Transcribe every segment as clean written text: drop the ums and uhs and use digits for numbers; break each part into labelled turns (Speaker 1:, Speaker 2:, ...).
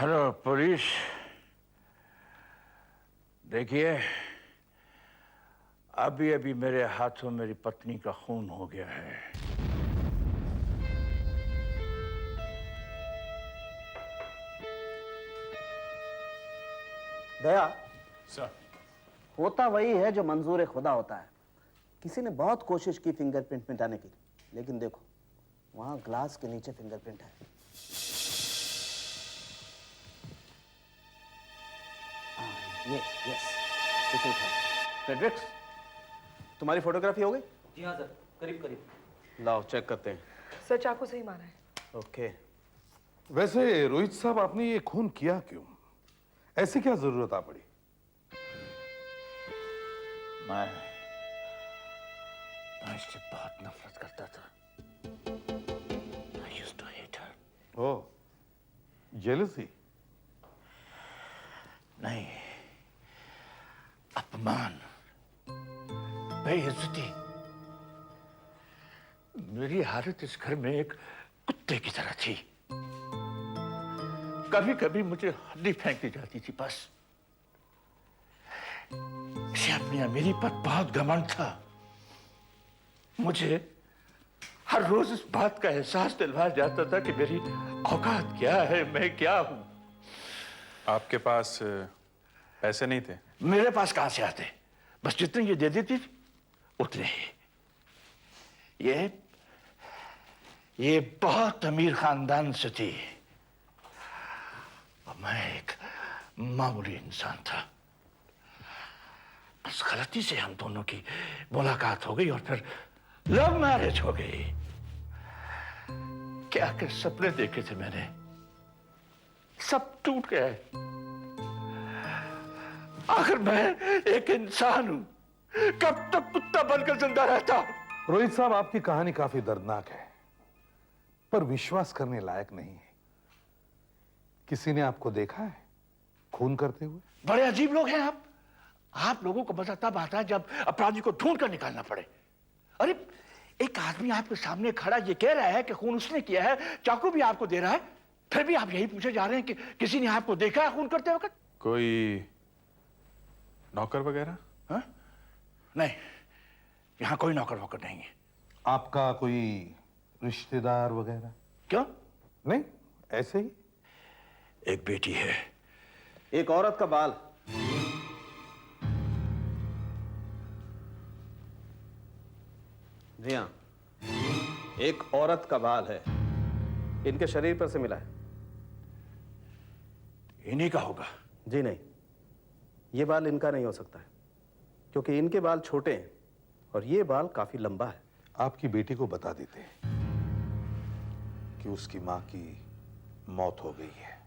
Speaker 1: Hello police. देखिए, अभी अभी मेरे हाथों मेरी पत्नी का खून हो गया है।
Speaker 2: दया,
Speaker 3: सर।
Speaker 2: होता वही है जो मंजूर खुदा होता है। किसी ने बहुत कोशिश की फिंगरप्रिंट मिटाने की, लेकिन देखो वहां ग्लास के नीचे फिंगरप्रिंट है। ये यस, इसे उठाओ। फ्रेडरिक्स, तुम्हारी फोटोग्राफी हो गई?
Speaker 4: जी हाँ सर, करीब करीब।
Speaker 2: लाओ चेक करते हैं।
Speaker 5: सर चाकू से ही मारा है।
Speaker 2: ओके।
Speaker 3: वैसे रोहित साहब, आपने ये खून किया क्यों? ऐसी क्या जरूरत आ पड़ी?
Speaker 1: मैं इससे बहुत नफरत करता था। I used to hate her.
Speaker 3: Oh, jealousy?
Speaker 1: नहीं, अपमान, बेइज्जती। मेरी हालत इस घर में एक कुत्ते की तरह थी। कभी कभी मुझे हड्डी फेंक दी जाती थी बस। इसे अपनी अमीरी पर बहुत घमंड था। मुझे हर रोज इस बात का एहसास दिलवाया जाता था कि मेरी औकात क्या है, मैं क्या हूं।
Speaker 6: आपके पास पैसे नहीं थे?
Speaker 1: मेरे पास कहां से आते? बस जितने ये दे देती थी उतने ही। ये बहुत अमीर खानदान से थी और मैं एक मामूली इंसान था। बस गलती से हम दोनों की मुलाकात हो गई और फिर लव मैरिज हो गई। क्या क्या सपने देखे थे मैंने, सब टूट गए। आखिर मैं एक इंसान हूं, कब तक कुत्ता बनकर जिंदा रहता?
Speaker 3: रोहित साहब, आपकी कहानी काफी दर्दनाक है, पर विश्वास करने लायक नहीं है। किसी ने आपको देखा है खून करते हुए?
Speaker 1: बड़े अजीब लोग हैं आप लोगों को मजा तब आता है जब अपराधी को ढूंढ कर निकालना पड़े। अरे, एक आदमी आपके सामने खड़ा ये कह रहा है कि खून उसने किया है, चाकू भी आपको दे रहा है, फिर भी आप यही पूछे जा रहे हैं कि किसी ने आपको देखा है खून करते वक्त?
Speaker 6: कोई नौकर वगैरह?
Speaker 1: हाँ? नहीं, यहां कोई नौकर वोकर नहीं है।
Speaker 3: आपका कोई रिश्तेदार वगैरह?
Speaker 1: क्यों?
Speaker 3: नहीं, ऐसे ही।
Speaker 1: एक बेटी है।
Speaker 2: एक औरत का बाल। जी हाँ, एक औरत का बाल है, इनके शरीर पर से मिला है।
Speaker 1: इन्हीं का होगा?
Speaker 2: जी नहीं, ये बाल इनका नहीं हो सकता है, क्योंकि इनके बाल छोटे हैं और ये बाल काफी लंबा है।
Speaker 3: आपकी बेटी को बता देते हैं कि उसकी मां की मौत हो गई है।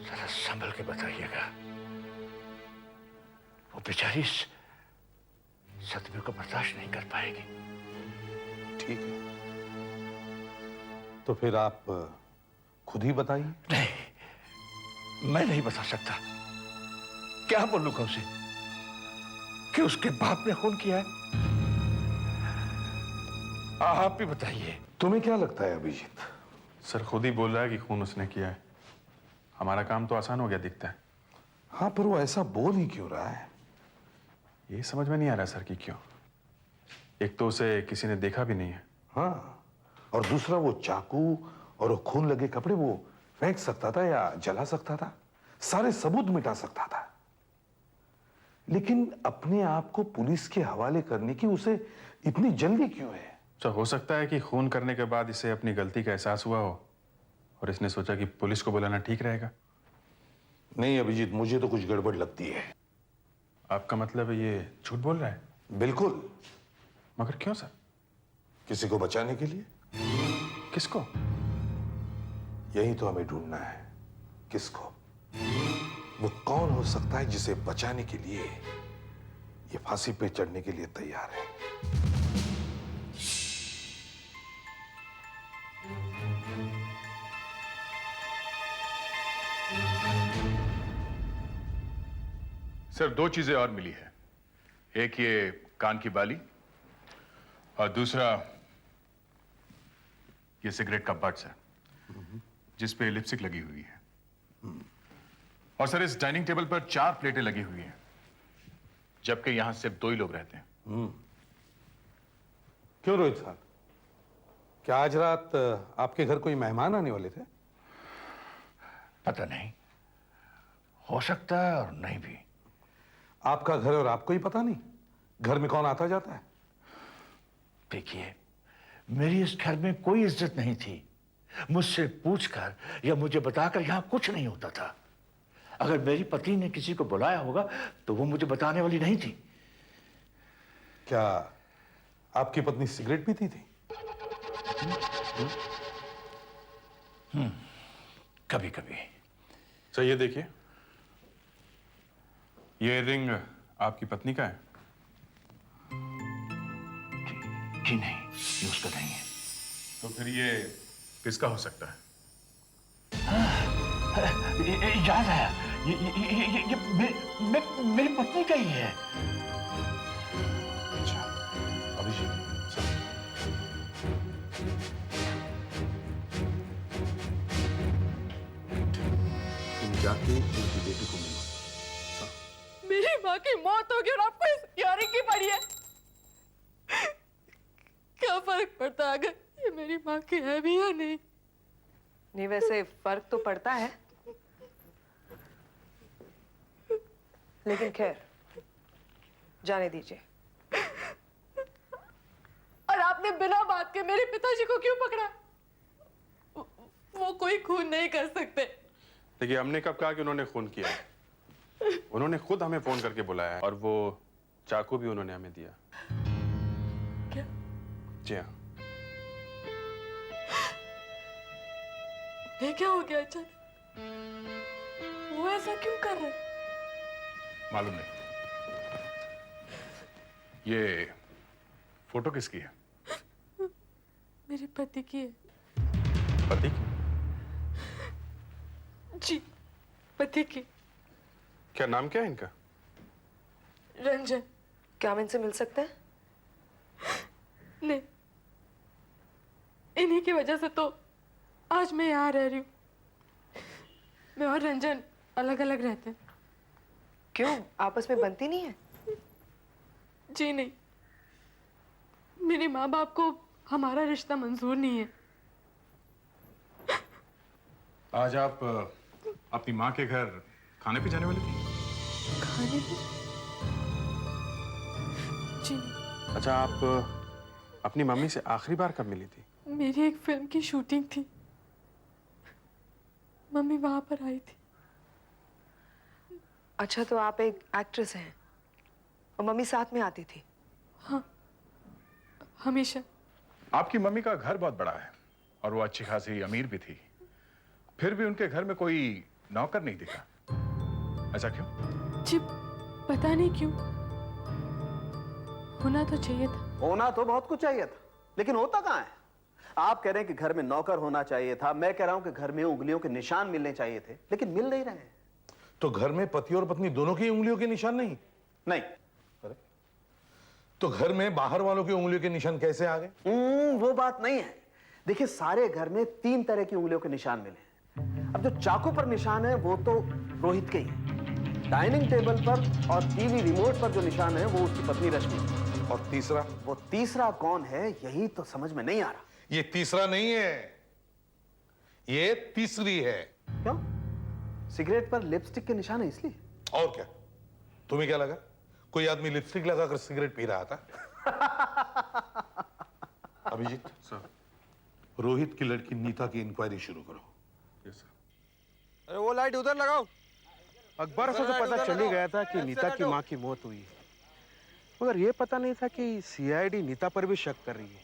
Speaker 1: जरा संभल के बताइएगा, वो बेचारी इस सदमे को बर्दाश्त नहीं कर पाएगी।
Speaker 3: ठीक है, तो फिर आप खुद ही बताइए।
Speaker 1: नहीं, मैं नहीं बता सकता। क्या बोलूंगा उसे कि उसके बाप ने खून किया है? आप ही बताइए।
Speaker 3: तुम्हें क्या लगता है अभिजीत?
Speaker 6: सर खुद ही बोल रहा है कि खून उसने किया है। हमारा काम तो आसान हो गया दिखता है।
Speaker 3: हाँ, पर वो ऐसा बोल ही क्यों रहा है?
Speaker 6: ये समझ में नहीं आ रहा सर कि क्यों। एक तो उसे किसी ने देखा भी नहीं है।
Speaker 3: हाँ, और दूसरा वो चाकू और वो खून लगे कपड़े वो फेंक सकता था या जला सकता था, सारे सबूत मिटा सकता था। लेकिन अपने आप को पुलिस के हवाले करने की उसे इतनी जल्दी क्यों है?
Speaker 6: सर हो सकता है कि खून करने के बाद इसे अपनी गलती का एहसास हुआ हो और इसने सोचा कि पुलिस को बुलाना ठीक रहेगा।
Speaker 3: नहीं अभिजीत, मुझे तो कुछ गड़बड़ लगती है।
Speaker 6: आपका मतलब ये झूठ बोल रहा है?
Speaker 3: बिल्कुल।
Speaker 6: मगर क्यों सर?
Speaker 3: किसी को बचाने के लिए।
Speaker 6: किसको?
Speaker 3: यही तो हमें ढूंढना है, किसको। वो कौन हो सकता है जिसे बचाने के लिए ये फांसी पे चढ़ने के लिए तैयार है।
Speaker 7: सर, दो चीजें और मिली है। एक ये कान की बाली और दूसरा ये सिगरेट का बट सर। जिस पे लिपस्टिक लगी हुई है। और सर इस डाइनिंग टेबल पर 4 प्लेटें लगी हुई हैं, जबकि यहां सिर्फ 2 ही लोग रहते हैं।
Speaker 3: क्यों रोहित साहब, क्या आज रात आपके घर कोई मेहमान आने वाले थे?
Speaker 1: पता नहीं, हो सकता है और नहीं भी।
Speaker 3: आपका घर और आपको ही पता नहीं घर में कौन आता जाता है?
Speaker 1: देखिए, मेरी इस घर में कोई इज्जत नहीं थी। मुझसे पूछकर या मुझे बताकर यहां कुछ नहीं होता था। अगर मेरी पत्नी ने किसी को बुलाया होगा तो वो मुझे बताने वाली नहीं थी।
Speaker 3: क्या आपकी पत्नी सिगरेट पीती थी?
Speaker 1: कभी कभी।
Speaker 6: सर ये देखिए, ये रिंग आपकी पत्नी का है?
Speaker 1: जी नहीं, ये उसका नहीं है।
Speaker 7: तो फिर ये किसका हो सकता है?
Speaker 1: याद आया, ये मेरी पत्नी का ही है।
Speaker 6: अच्छा, अभिजीत सर। तुम जाके उनकी बेटी को मिलो।
Speaker 5: मेरी माँ की मौत होगी और आपको इस यारी की पड़ी है। क्या फर्क पड़ता है अगर ये मेरी माँ की है भी या नहीं? नहीं, वैसे फर्क तो पड़ता है, लेकिन खैर जाने दीजिए। और आपने बिना बात के मेरे पिताजी को क्यों पकड़ा? वो कोई खून नहीं कर सकते।
Speaker 6: देखिए, हमने कब कहा कि उन्होंने खून किया है? उन्होंने खुद हमें फोन करके बुलाया है और वो चाकू भी उन्होंने हमें दिया।
Speaker 5: क्या?
Speaker 6: जी हाँ।
Speaker 5: ये क्या हो गया अचानक? वो ऐसा क्यों कर रहे?
Speaker 7: मालूम नहीं। ये फोटो किसकी है?
Speaker 5: मेरे पति की है।
Speaker 6: पति की?
Speaker 5: जी, पति की।
Speaker 6: क्या नाम क्या है इनका?
Speaker 5: रंजन। क्या हम इनसे मिल सकते हैं? नहीं, इन्हीं की वजह से तो आज मैं यहाँ रह रही हूँ। मैं और रंजन अलग अलग रहते हैं।
Speaker 8: क्यों, आपस में बनती नहीं है?
Speaker 5: जी नहीं, मेरे माँ बाप को हमारा रिश्ता मंजूर नहीं है।
Speaker 7: आज आप अपनी माँ के घर खाने पे जाने वाली थी?
Speaker 5: खाने की? जी नहीं।
Speaker 6: अच्छा, आप अपनी मम्मी से आखिरी बार कब मिली थी?
Speaker 5: मेरी एक फिल्म की शूटिंग थी, मम्मी वहां पर आई थी।
Speaker 8: अच्छा, तो आप एक एक्ट्रेस हैं और मम्मी साथ में आती थी?
Speaker 5: हाँ, हमेशा।
Speaker 7: आपकी मम्मी का घर बहुत बड़ा है और वो अच्छी खासी अमीर भी थी, फिर भी उनके घर में कोई नौकर नहीं दिखा। ऐसा क्यों?
Speaker 5: जी, पता नहीं क्यों। होना तो चाहिए था।
Speaker 2: होना तो बहुत कुछ चाहिए था, लेकिन होता कहाँ है? आप कह रहे हैं कि घर में नौकर होना चाहिए था, मैं कह रहा हूं कि घर में उंगलियों के निशान मिलने चाहिए थे, लेकिन मिल नहीं रहे हैं।
Speaker 3: तो घर में पति और पत्नी दोनों की उंगलियों के निशान नहीं?
Speaker 2: नहीं।
Speaker 3: अरे, तो घर में बाहर वालों की उंगलियों के निशान कैसे आ गए?
Speaker 2: वो बात नहीं है। देखिए, सारे घर में 3 तरह की उंगलियों के निशान मिले हैं। अब जो चाकू पर निशान है वो तो रोहित के ही है। डाइनिंग टेबल पर और टीवी रिमोट पर जो निशान है वो उसकी पत्नी रश्मि।
Speaker 3: और तीसरा?
Speaker 2: वो तीसरा कौन है यही तो समझ में नहीं आ रहा।
Speaker 3: ये तीसरा नहीं है, ये तीसरी है।
Speaker 2: क्यों? सिगरेट पर लिपस्टिक के निशान है इसलिए?
Speaker 3: और क्या? तुम्हें क्या लगा कोई आदमी लिपस्टिक लगाकर सिगरेट पी रहा था? अभिजीत
Speaker 6: सर।
Speaker 3: रोहित की लड़की नीता की इंक्वायरी शुरू करो।
Speaker 6: Yes sir.
Speaker 9: अरे वो लाइट उधर लगाओ।
Speaker 10: अखबार से तो पता चल ही गया था कि नीता की मां की मौत हुई है, मगर यह पता नहीं था कि सीआईडी नीता पर भी शक कर रही है।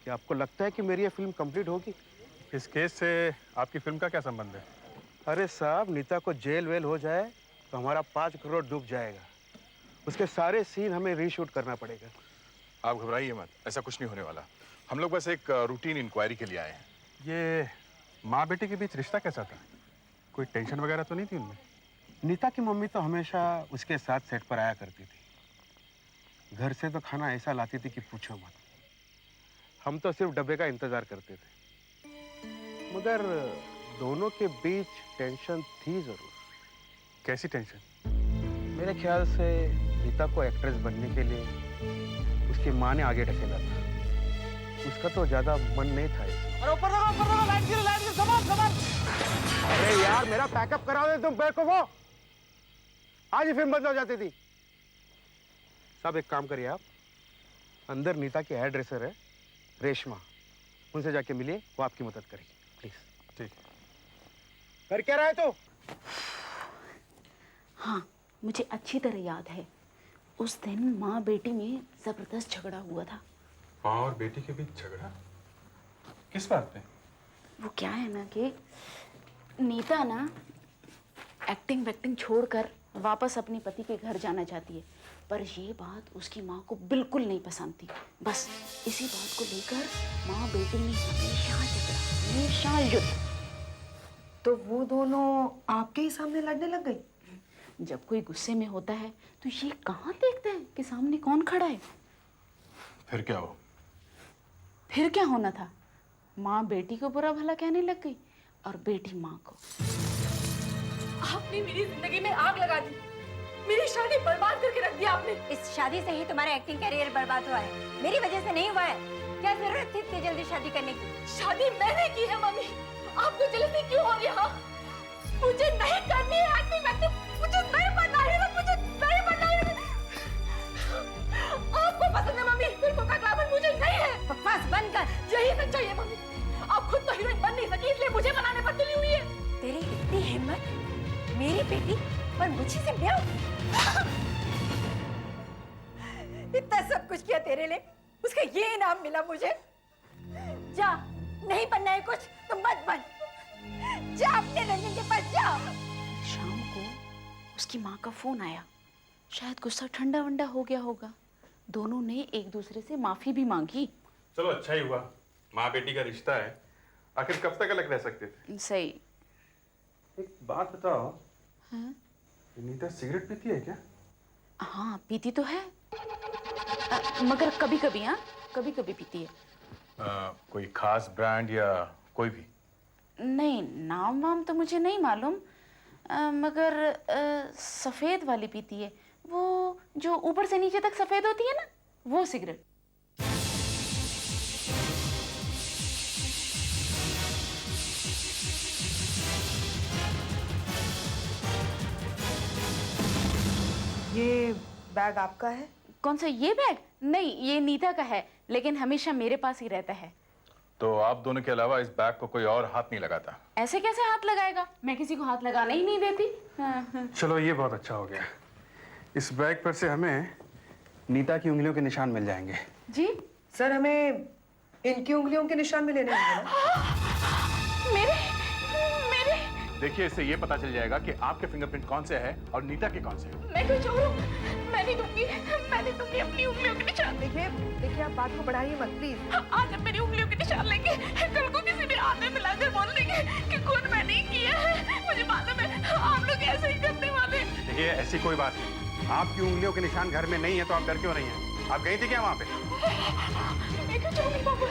Speaker 10: क्या आपको लगता है कि मेरी ये फिल्म कंप्लीट होगी?
Speaker 6: इस केस से आपकी फिल्म का क्या संबंध है?
Speaker 10: अरे साहब, नीता को जेल वेल हो जाए तो हमारा 5 करोड़ डूब जाएगा। उसके सारे सीन हमें रीशूट करना पड़ेगा।
Speaker 7: आप घबराइए मत, ऐसा कुछ नहीं होने वाला। हम लोग बस एक रूटीन इंक्वायरी के लिए आए हैं।
Speaker 6: ये माँ बेटे के बीच रिश्ता कैसा था? कोई टेंशन वगैरह तो नहीं थी उनमें?
Speaker 10: नीता की मम्मी तो हमेशा उसके साथ सेट पर आया करती थी। घर से तो खाना ऐसा लाती थी कि पूछो मत। हम तो सिर्फ डब्बे का इंतजार करते थे। मगर दोनों के बीच टेंशन थी जरूर।
Speaker 7: कैसी टेंशन?
Speaker 10: मेरे ख्याल से नीता को एक्ट्रेस बनने के लिए उसकी माँ ने आगे ढकेला था। उसका तो ज्यादा मन नहीं था इसमें।
Speaker 9: अरे ऊपर देखो, लाइट गिरी, संभाल।
Speaker 10: अरे यार मेरा पैकअप करा दे तुम बेवकूफो। आज ही फिल्म बंद हो जाती थी। सब एक काम करिए आप, अंदर नीता की हेयर ड्रेसर है रेशमा, उनसे जाके मिलिए, वो आपकी मदद करेगी प्लीज।
Speaker 7: ठीक।
Speaker 10: कर क्या रहा है तू?
Speaker 11: हाँ, मुझे अच्छी तरह याद है उस दिन माँ बेटी में जबरदस्त झगड़ा हुआ था।
Speaker 6: माँ और बेटी के बीच झगड़ा? किस बात पे?
Speaker 11: वो क्या है ना कि नीता ना एक्टिंग वैक्टिंग छोड़कर वापस अपने पति के घर जाना चाहती है, पर ये बात उसकी माँ को बिल्कुल नहीं पसंद थी। बस इसी बात को लेकर माँ बेटी में हमेशा झगड़ा, हमेशा युद्ध।
Speaker 8: तो वो दोनों आपके ही सामने लड़ने लग गई?
Speaker 11: जब कोई गुस्से में होता है तो ये कहाँ देखता है कि सामने कौन खड़ा है।
Speaker 7: फिर क्या हो?
Speaker 11: फिर क्या होना था, माँ बेटी को बुरा भला कहने लग गई और बेटी माँ को।
Speaker 5: आपने मेरी जिंदगी में आग लगा दी, मेरी शादी बर्बाद करके रख दिया आपने।
Speaker 12: इस शादी से ही तुम्हारा एक्टिंग करियर बर्बाद हुआ है, मेरी वजह से नहीं हुआ है। क्या जरूरत थी इतनी जल्दी शादी करने की?
Speaker 5: शादी मैंने की है मम्मी, आपको जल्दी क्यों हो गया? मुझे नहीं करनी है एक्टिंग वैक्टिंग, मुझे नहीं बनना है, मुझे नहीं बनना है। आपको पसंद है मम्मी, फिल्मों का ग्लैमर मुझे नहीं है।
Speaker 12: बकवास बंद कर।
Speaker 5: यही सच्चाई है मम्मी, आप खुद तो हीरोइन बन नहीं सकी, इसलिए मुझे बनाने पर तुली हुई है।
Speaker 12: तेरी इतनी हिम्मत, मेरी बेटी और मुझे से ब्याह? इतना सब कुछ किया तेरे लिए, उसका ये इनाम मिला मुझे? जा, नहीं बनना है कुछ तो मत बन, जा अपने रंजन के पास जा।
Speaker 11: शाम को उसकी माँ का फोन आया, शायद गुस्सा ठंडा वंडा हो गया होगा। दोनों ने एक दूसरे से माफी भी मांगी।
Speaker 6: चलो अच्छा ही हुआ, माँ बेटी का रिश्ता है, आखिर कब तक अलग रह सकते थे।
Speaker 11: सही।
Speaker 6: एक बात बताओ,
Speaker 11: हाँ?
Speaker 6: नीता सिगरेट पीती है क्या?
Speaker 11: हाँ पीती तो है, मगर कभी कभी, हाँ कभी कभी पीती है।
Speaker 7: कोई खास ब्रांड या कोई भी?
Speaker 11: नहीं, नाम वाम तो मुझे नहीं मालूम, मगर सफेद वाली पीती है, वो जो ऊपर से नीचे तक सफेद होती है ना, वो सिगरेट।
Speaker 8: ये बैग आपका है?
Speaker 11: कौन सा ये बैग? नहीं, ये नीता का है, लेकिन हमेशा मेरे पास ही रहता है।
Speaker 7: तो आप दोनों के अलावा इस बैग को कोई और हाथ नहीं लगाता?
Speaker 11: ऐसे कैसे हाथ लगाएगा, मैं किसी को हाथ लगाना ही नहीं देती। हाँ।
Speaker 6: चलो ये बहुत अच्छा हो गया, इस बैग पर से हमें नीता की उंगलियों के निशान मिल जाएंगे।
Speaker 11: जी
Speaker 8: सर, हमें इनकी उंगलियों के निशान भी लेने होंगे ना?
Speaker 11: मेरे मेरे
Speaker 7: देखिए, इससे ये पता चल जाएगा कि आपके फिंगरप्रिंट कौन से हैं और नीता के कौन से हैं।
Speaker 5: मैं क्यों छोड़ूं? मैं नहीं दूंगी अपनी उंगलियों के निशान।
Speaker 8: देखिए आप बात को बढ़ाइए मत प्लीज।
Speaker 5: आज हम मेरी उंगलियों के निशान लेंगे, कल को किसी भी हाथ में मिलाकर बोल देंगे कि खून मैंने ही किया है। मुझे मालूम है आप लोग ऐसे ही करने वाले।
Speaker 7: देखिए, ऐसी कोई बात नहीं, आपकी उंगलियों के निशान घर में नहीं है तो आप डर क्यों रही हैं? आप गई थी क्या वहाँ पे?
Speaker 5: देखिए जाऊंगी बाबू,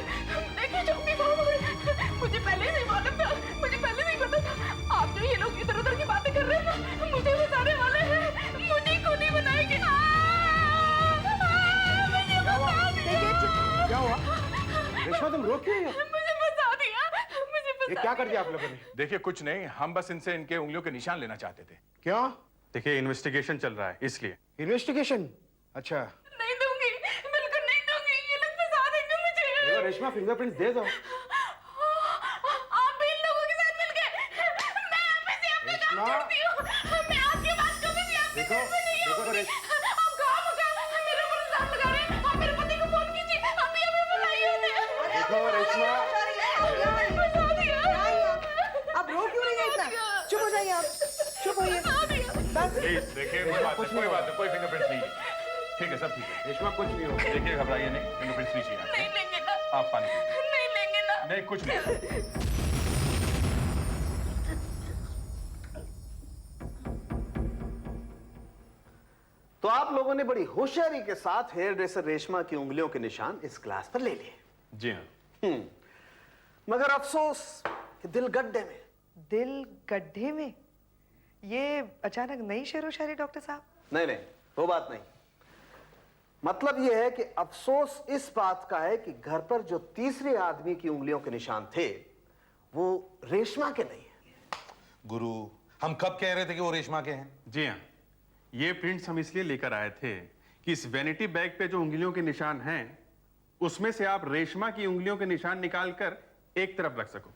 Speaker 5: मुझे पहले से ही मालूम था, मुझे पहले से ही पता था। आप जो ये लोग इधर उधर की बातें कर रहे हैं ना, मुझे फंसाने वाले हैं, मुझे खूनी बनाएंगे।
Speaker 10: क्या हुआ रेशमा, तुम रो क्यों?
Speaker 5: मुझे फंसा दिया,
Speaker 10: ये क्या कर दिया आप लोगों ने?
Speaker 7: देखिए कुछ नहीं, हम बस इनसे इनके उंगलियों के निशान लेना चाहते थे।
Speaker 10: क्या
Speaker 6: देखिए इन्वेस्टिगेशन चल रहा है इसलिए।
Speaker 10: इन्वेस्टिगेशन? अच्छा।
Speaker 5: नहीं दूंगी, बिल्कुल नहीं दूंगी, ये लोग फंसा देंगे मुझे।
Speaker 10: रेशमा फिंगरप्रिंट्स दे दो।
Speaker 5: आप भी इन लोगों के साथ मिल गए, मैं आप से अपना काम छोड़ती हूँ। मैं आपकी बात कभी भी आपसे
Speaker 10: देखो
Speaker 5: आप कहाँ मेरे ऊपर इल्जाम लगा रहे हैं? आप मेरे पति को फोन कीजिए, हम भी हमें बुलाइए उन्हें।
Speaker 10: देखो रेशमा,
Speaker 5: फंसा दिया।
Speaker 8: आप रो क्यों रही हैं इतना? चुप हो जाइए आप, चुप होइए बस।
Speaker 7: प्लीज देखिए, कोई बात नहीं, कोई फिंगरप्रिंट नहीं है। ठीक है, सब ठीक है।
Speaker 10: रेशमा कुछ नहीं हो।
Speaker 7: देखिए, घबराइए नहीं, फिंगरप्रिंट्स नहीं चाहिए।
Speaker 5: नहीं लेंगे ना,
Speaker 7: आप पानी पीजिए।
Speaker 5: नहीं लेंगे ना।
Speaker 7: नहीं, कुछ नहीं।
Speaker 2: तो आप लोगों ने बड़ी होशियारी के साथ हेयर ड्रेसर रेशमा की उंगलियों के निशान इस ग्लास पर ले लिए।
Speaker 6: जी हाँ।
Speaker 2: मगर अफसोस कि दिल गड्ढे में।
Speaker 8: दिल गड्ढे में? ये अचानक नई शेरो शायरी डॉक्टर साहब?
Speaker 2: नहीं नहीं, वो बात नहीं। मतलब यह है कि अफसोस इस बात का है कि घर पर जो तीसरे आदमी की उंगलियों के निशान थे वो रेशमा के नहीं है।
Speaker 3: गुरु, हम कब कह रहे थे कि वो रेशमा के हैं?
Speaker 6: जी हाँ, ये प्रिंट्स हम इसलिए लेकर आए थे कि इस वैनिटी बैग पे जो उंगलियों के निशान हैं उसमें से आप रेशमा की उंगलियों के निशान निकालकर एक तरफ रख सको।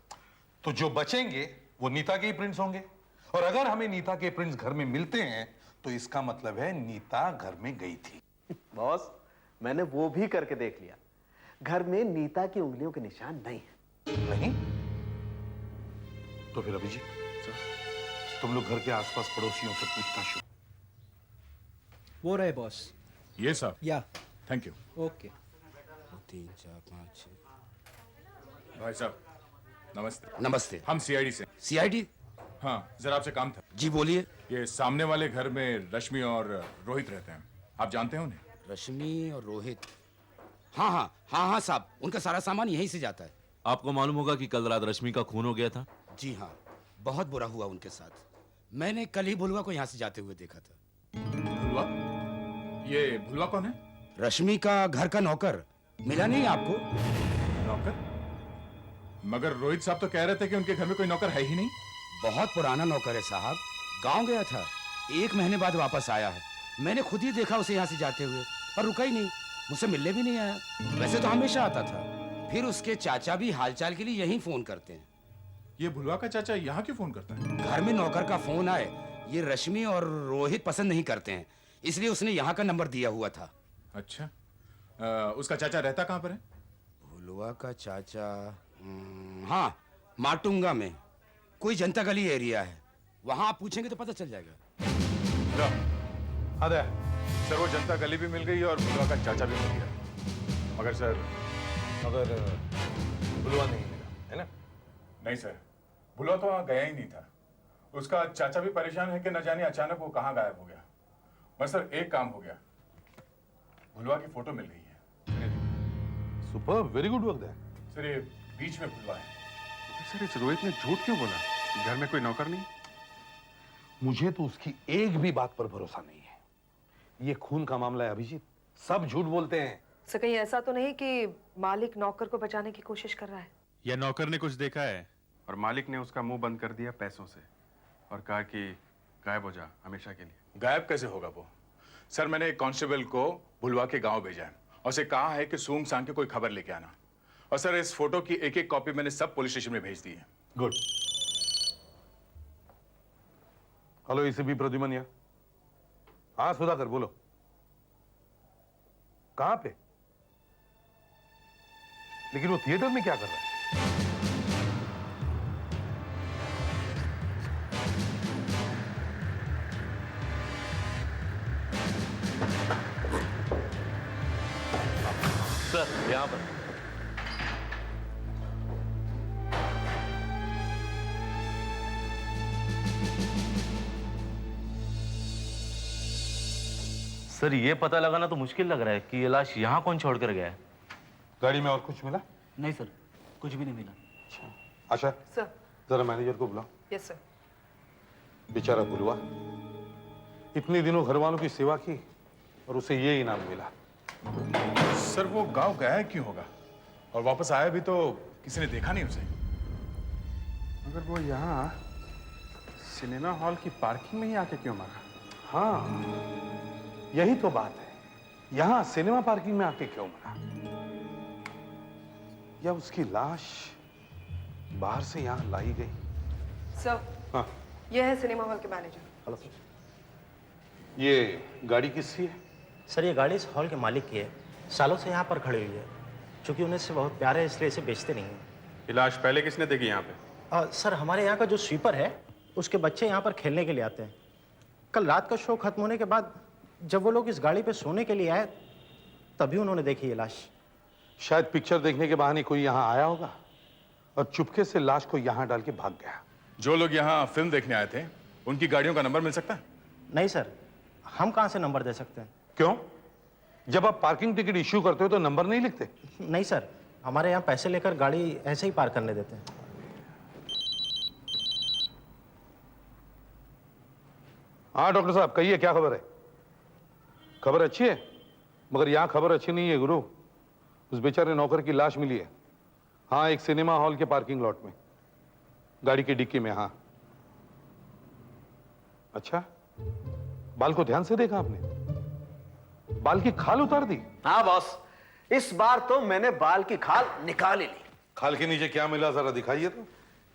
Speaker 3: तो जो बचेंगे वो नीता के ही प्रिंट्स होंगे, और अगर हमें नीता के प्रिंट्स घर में मिलते हैं तो इसका मतलब है नीता घर में गई थी।
Speaker 2: बॉस, मैंने वो भी करके देख लिया। घर में नीता की उंगलियों के निशान नहीं है।
Speaker 3: नहीं? तो फिर अभिजीत, तुम लोग घर के आसपास पड़ोसियों से पूछताछ शुरू।
Speaker 13: वो रहे बॉस।
Speaker 7: ये सब?
Speaker 13: या।
Speaker 7: Thank you.
Speaker 13: ओके।
Speaker 14: 3 4 5 6।
Speaker 7: भाई साहब नमस्ते।
Speaker 14: नमस्ते। हम सीआईडी से। सीआईडी?
Speaker 7: हाँ, जरा आपसे काम था।
Speaker 14: जी बोलिए।
Speaker 7: ये सामने वाले घर में रश्मि और रोहित रहते हैं, आप जानते हैं उन्हें?
Speaker 14: रश्मि और रोहित? हाँ हाँ हाँ हाँ साहब, उनका सारा सामान यहीं से जाता है।
Speaker 15: आपको मालूम होगा कि कल रात रश्मि का खून हो गया था?
Speaker 14: जी हाँ, बहुत बुरा हुआ उनके साथ। मैंने कल ही भुलवा को यहाँ से जाते हुए देखा था।
Speaker 7: भुलवा? ये भुलवा कौन है?
Speaker 14: रश्मि का घर का नौकर। मिला नहीं आपको?
Speaker 7: नौकर? मगर रोहित साहब तो कह रहे थे कि उनके घर में कोई नौकर है ही नहीं।
Speaker 14: बहुत पुराना नौकर है साहब, गांव गया था, 1 महीने बाद वापस आया है। मैंने खुद ही देखा उसे यहाँ से जाते हुए, पर रुका ही नहीं, मुझसे मिलने भी नहीं आया। वैसे तो हमेशा आता था। फिर उसके चाचा भी हालचाल के लिए यहीं फोन करते हैं।
Speaker 7: ये भुलवा का चाचा यहाँ क्यों फोन करता है?
Speaker 14: घर में नौकर का फोन आए ये रश्मि और रोहित पसंद नहीं करते हैं, इसलिए उसने यहाँ का नंबर दिया हुआ था।
Speaker 7: अच्छा, उसका चाचा रहता कहाँ पर है?
Speaker 14: भुलवा का चाचा हाँ, माटुंगा में, कोई जनता गली एरिया है, वहां आप पूछेंगे तो पता चल जाएगा।
Speaker 7: अरे सर, वो जनता गली भी मिल गई और भुलवा का चाचा भी मिल गया। मगर सर,
Speaker 3: मगर भुलवा नहीं मिला, है ना?
Speaker 7: नहीं सर, भुलवा तो वहां गया ही नहीं था। उसका चाचा भी परेशान है कि न जाने अचानक वो कहाँ गायब हो गया। बस सर, एक काम हो गया, भुलवा की फोटो मिल गई है।
Speaker 3: Super, very good work that.
Speaker 7: Sir, ये बीच में भुलवा है।
Speaker 6: सर, इस रोहित ने झूठ क्यों बोला? घर में कोई नौकर नहीं?
Speaker 3: मुझे तो उसकी एक भी बात पर भरोसा नहीं है। ये खून का मामला है अभिजीत, सब झूठ बोलते हैं।
Speaker 8: सर, कहीं ऐसा तो नहीं कि मालिक नौकर को बचाने की कोशिश कर रहा है?
Speaker 6: या नौकर ने कुछ देखा है और मालिक ने उसका मुंह बंद कर दिया पैसों से और कहा कि गायब हो जा हमेशा के लिए।
Speaker 7: गायब कैसे होगा वो? सर, मैंने एक कांस्टेबल को भुलवा के गांव भेजा है और उसे कहा है कि सूंग सांग के कोई खबर लेके आना। और सर, इस फोटो की एक-एक कॉपी मैंने सब पुलिस स्टेशन में भेज दी है।
Speaker 3: गुड। हेलो एसीपी प्रद्युमन यहाँ। हाँ सुधाकर, बोलो। कहां पे? लेकिन वो थिएटर में क्या कर रहा है?
Speaker 15: सर, यहाँ पर। सर, ये पता लगाना तो मुश्किल लग रहा है कि ये लाश यहाँ कौन छोड़ कर गया है।
Speaker 3: गाड़ी में और कुछ मिला?
Speaker 13: नहीं सर, कुछ भी नहीं मिला।
Speaker 3: आशा,
Speaker 8: सर।
Speaker 3: जरा मैनेजर को बुलाओ।
Speaker 8: Yes sir.
Speaker 3: बेचारा भुलवा, इतने दिनों घर वालों की सेवा की और उसे ये इनाम मिला।
Speaker 7: सर, वो गांव गया क्यों होगा? और वापस आया भी तो किसी ने देखा नहीं उसे।
Speaker 6: मगर वो यहाँ सिनेमा हॉल की पार्किंग में ही आके क्यों मारा?
Speaker 3: हाँ, यही तो बात है। यहां सिनेमा पार्किंग में आके क्यों मरा? या उसकी लाश बाहर से यहां लाई गई?
Speaker 8: सर,
Speaker 3: हाँ,
Speaker 8: यह है सिनेमा हॉल के मैनेजर।
Speaker 3: Hello sir. ये गाड़ी किसकी है?
Speaker 4: सर, ये गाड़ी इस हॉल के मालिक की है। सालों से यहाँ पर खड़ी हुई है। चूंकि उन्हें इससे बहुत प्यार है इसलिए इसे बेचते नहीं हैं।
Speaker 6: ये लाश पहले किसने देखी यहाँ पे?
Speaker 4: सर, हमारे यहाँ का जो स्वीपर है उसके बच्चे यहाँ पर खेलने के लिए आते हैं। कल रात का शो खत्म होने के बाद जब वो लोग इस गाड़ी पे सोने के लिए आए तभी उन्होंने देखी ये लाश।
Speaker 3: शायद पिक्चर देखने के बहाने कोई यहां आया होगा और चुपके से लाश को यहां डाल के भाग गया।
Speaker 7: जो लोग यहाँ फिल्म देखने आए थे उनकी गाड़ियों का नंबर मिल सकता है?
Speaker 4: नहीं सर, हम कहाँ से नंबर दे सकते हैं?
Speaker 3: क्यों? जब आप पार्किंग टिकट इश्यू करते हो तो नंबर नहीं लिखते?
Speaker 4: नहीं सर, हमारे यहाँ पैसे लेकर गाड़ी ऐसे ही पार करने देते हैं।
Speaker 3: हाँ डॉक्टर साहब कहिए, क्या खबर है? खबर अच्छी है, मगर यहां खबर अच्छी नहीं है गुरु। उस बेचारे नौकर की लाश मिली है। हाँ, एक सिनेमा हॉल के पार्किंग लॉट में, गाड़ी की डिक्की में। हाँ। अच्छा, बाल को ध्यान से देखा आपने? बाल की खाल उतार दी?
Speaker 2: हाँ बॉस, इस बार तो मैंने बाल की खाल निकाल ही ली।
Speaker 3: खाल के नीचे क्या मिला, जरा दिखाइए तो।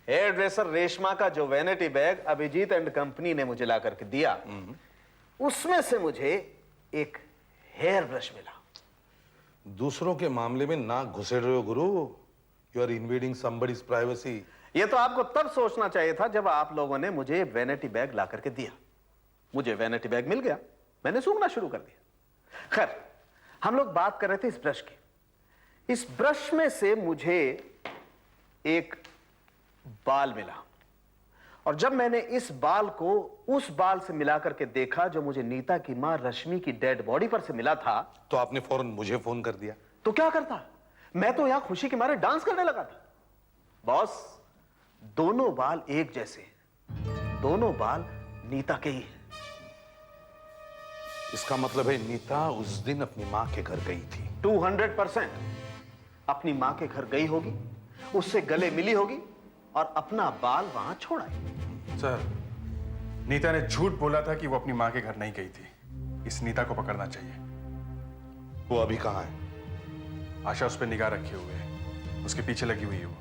Speaker 2: हेयर ड्रेसर रेशमा का जो vanity bag Abhijit and company ने मुझे ला करके दिया, उसमें से मुझे एक हेयर ब्रश मिला।
Speaker 3: दूसरों के मामले में नाक घुसेड़ रहे हो गुरु। You are invading somebody's privacy.
Speaker 2: ये तो आपको तब सोचना चाहिए था जब आप लोगों ने मुझे वैनिटी बैग ला करके दिया। मुझे वैनिटी बैग मिल गया, मैंने सूंघना शुरू कर दिया। खैर, हम लोग बात कर रहे थे इस ब्रश की। इस ब्रश में से मुझे एक बाल मिला, और जब मैंने इस बाल को उस बाल से मिला करके देखा जो मुझे नीता की मां रश्मि की डेड बॉडी पर से मिला था,
Speaker 3: तो आपने फौरन मुझे फोन कर दिया।
Speaker 2: तो क्या करता, मैं तो यहां खुशी के मारे डांस करने लगा था। बॉस, दोनों बाल एक जैसे हैं, दोनों बाल नीता के ही हैं।
Speaker 3: इसका मतलब है नीता उस दिन अपनी मां के घर गई थी।
Speaker 2: 200% अपनी मां के घर गई होगी, उससे गले मिली होगी और अपना बाल वहां छोड़ा है।
Speaker 6: सर, नीता ने झूठ बोला था कि वो अपनी मां के घर नहीं गई थी। इस नीता को पकड़ना चाहिए।
Speaker 3: वो अभी कहां है?
Speaker 6: आशा उस पर निगाह रखे हुए है, उसके पीछे लगी हुई है वो।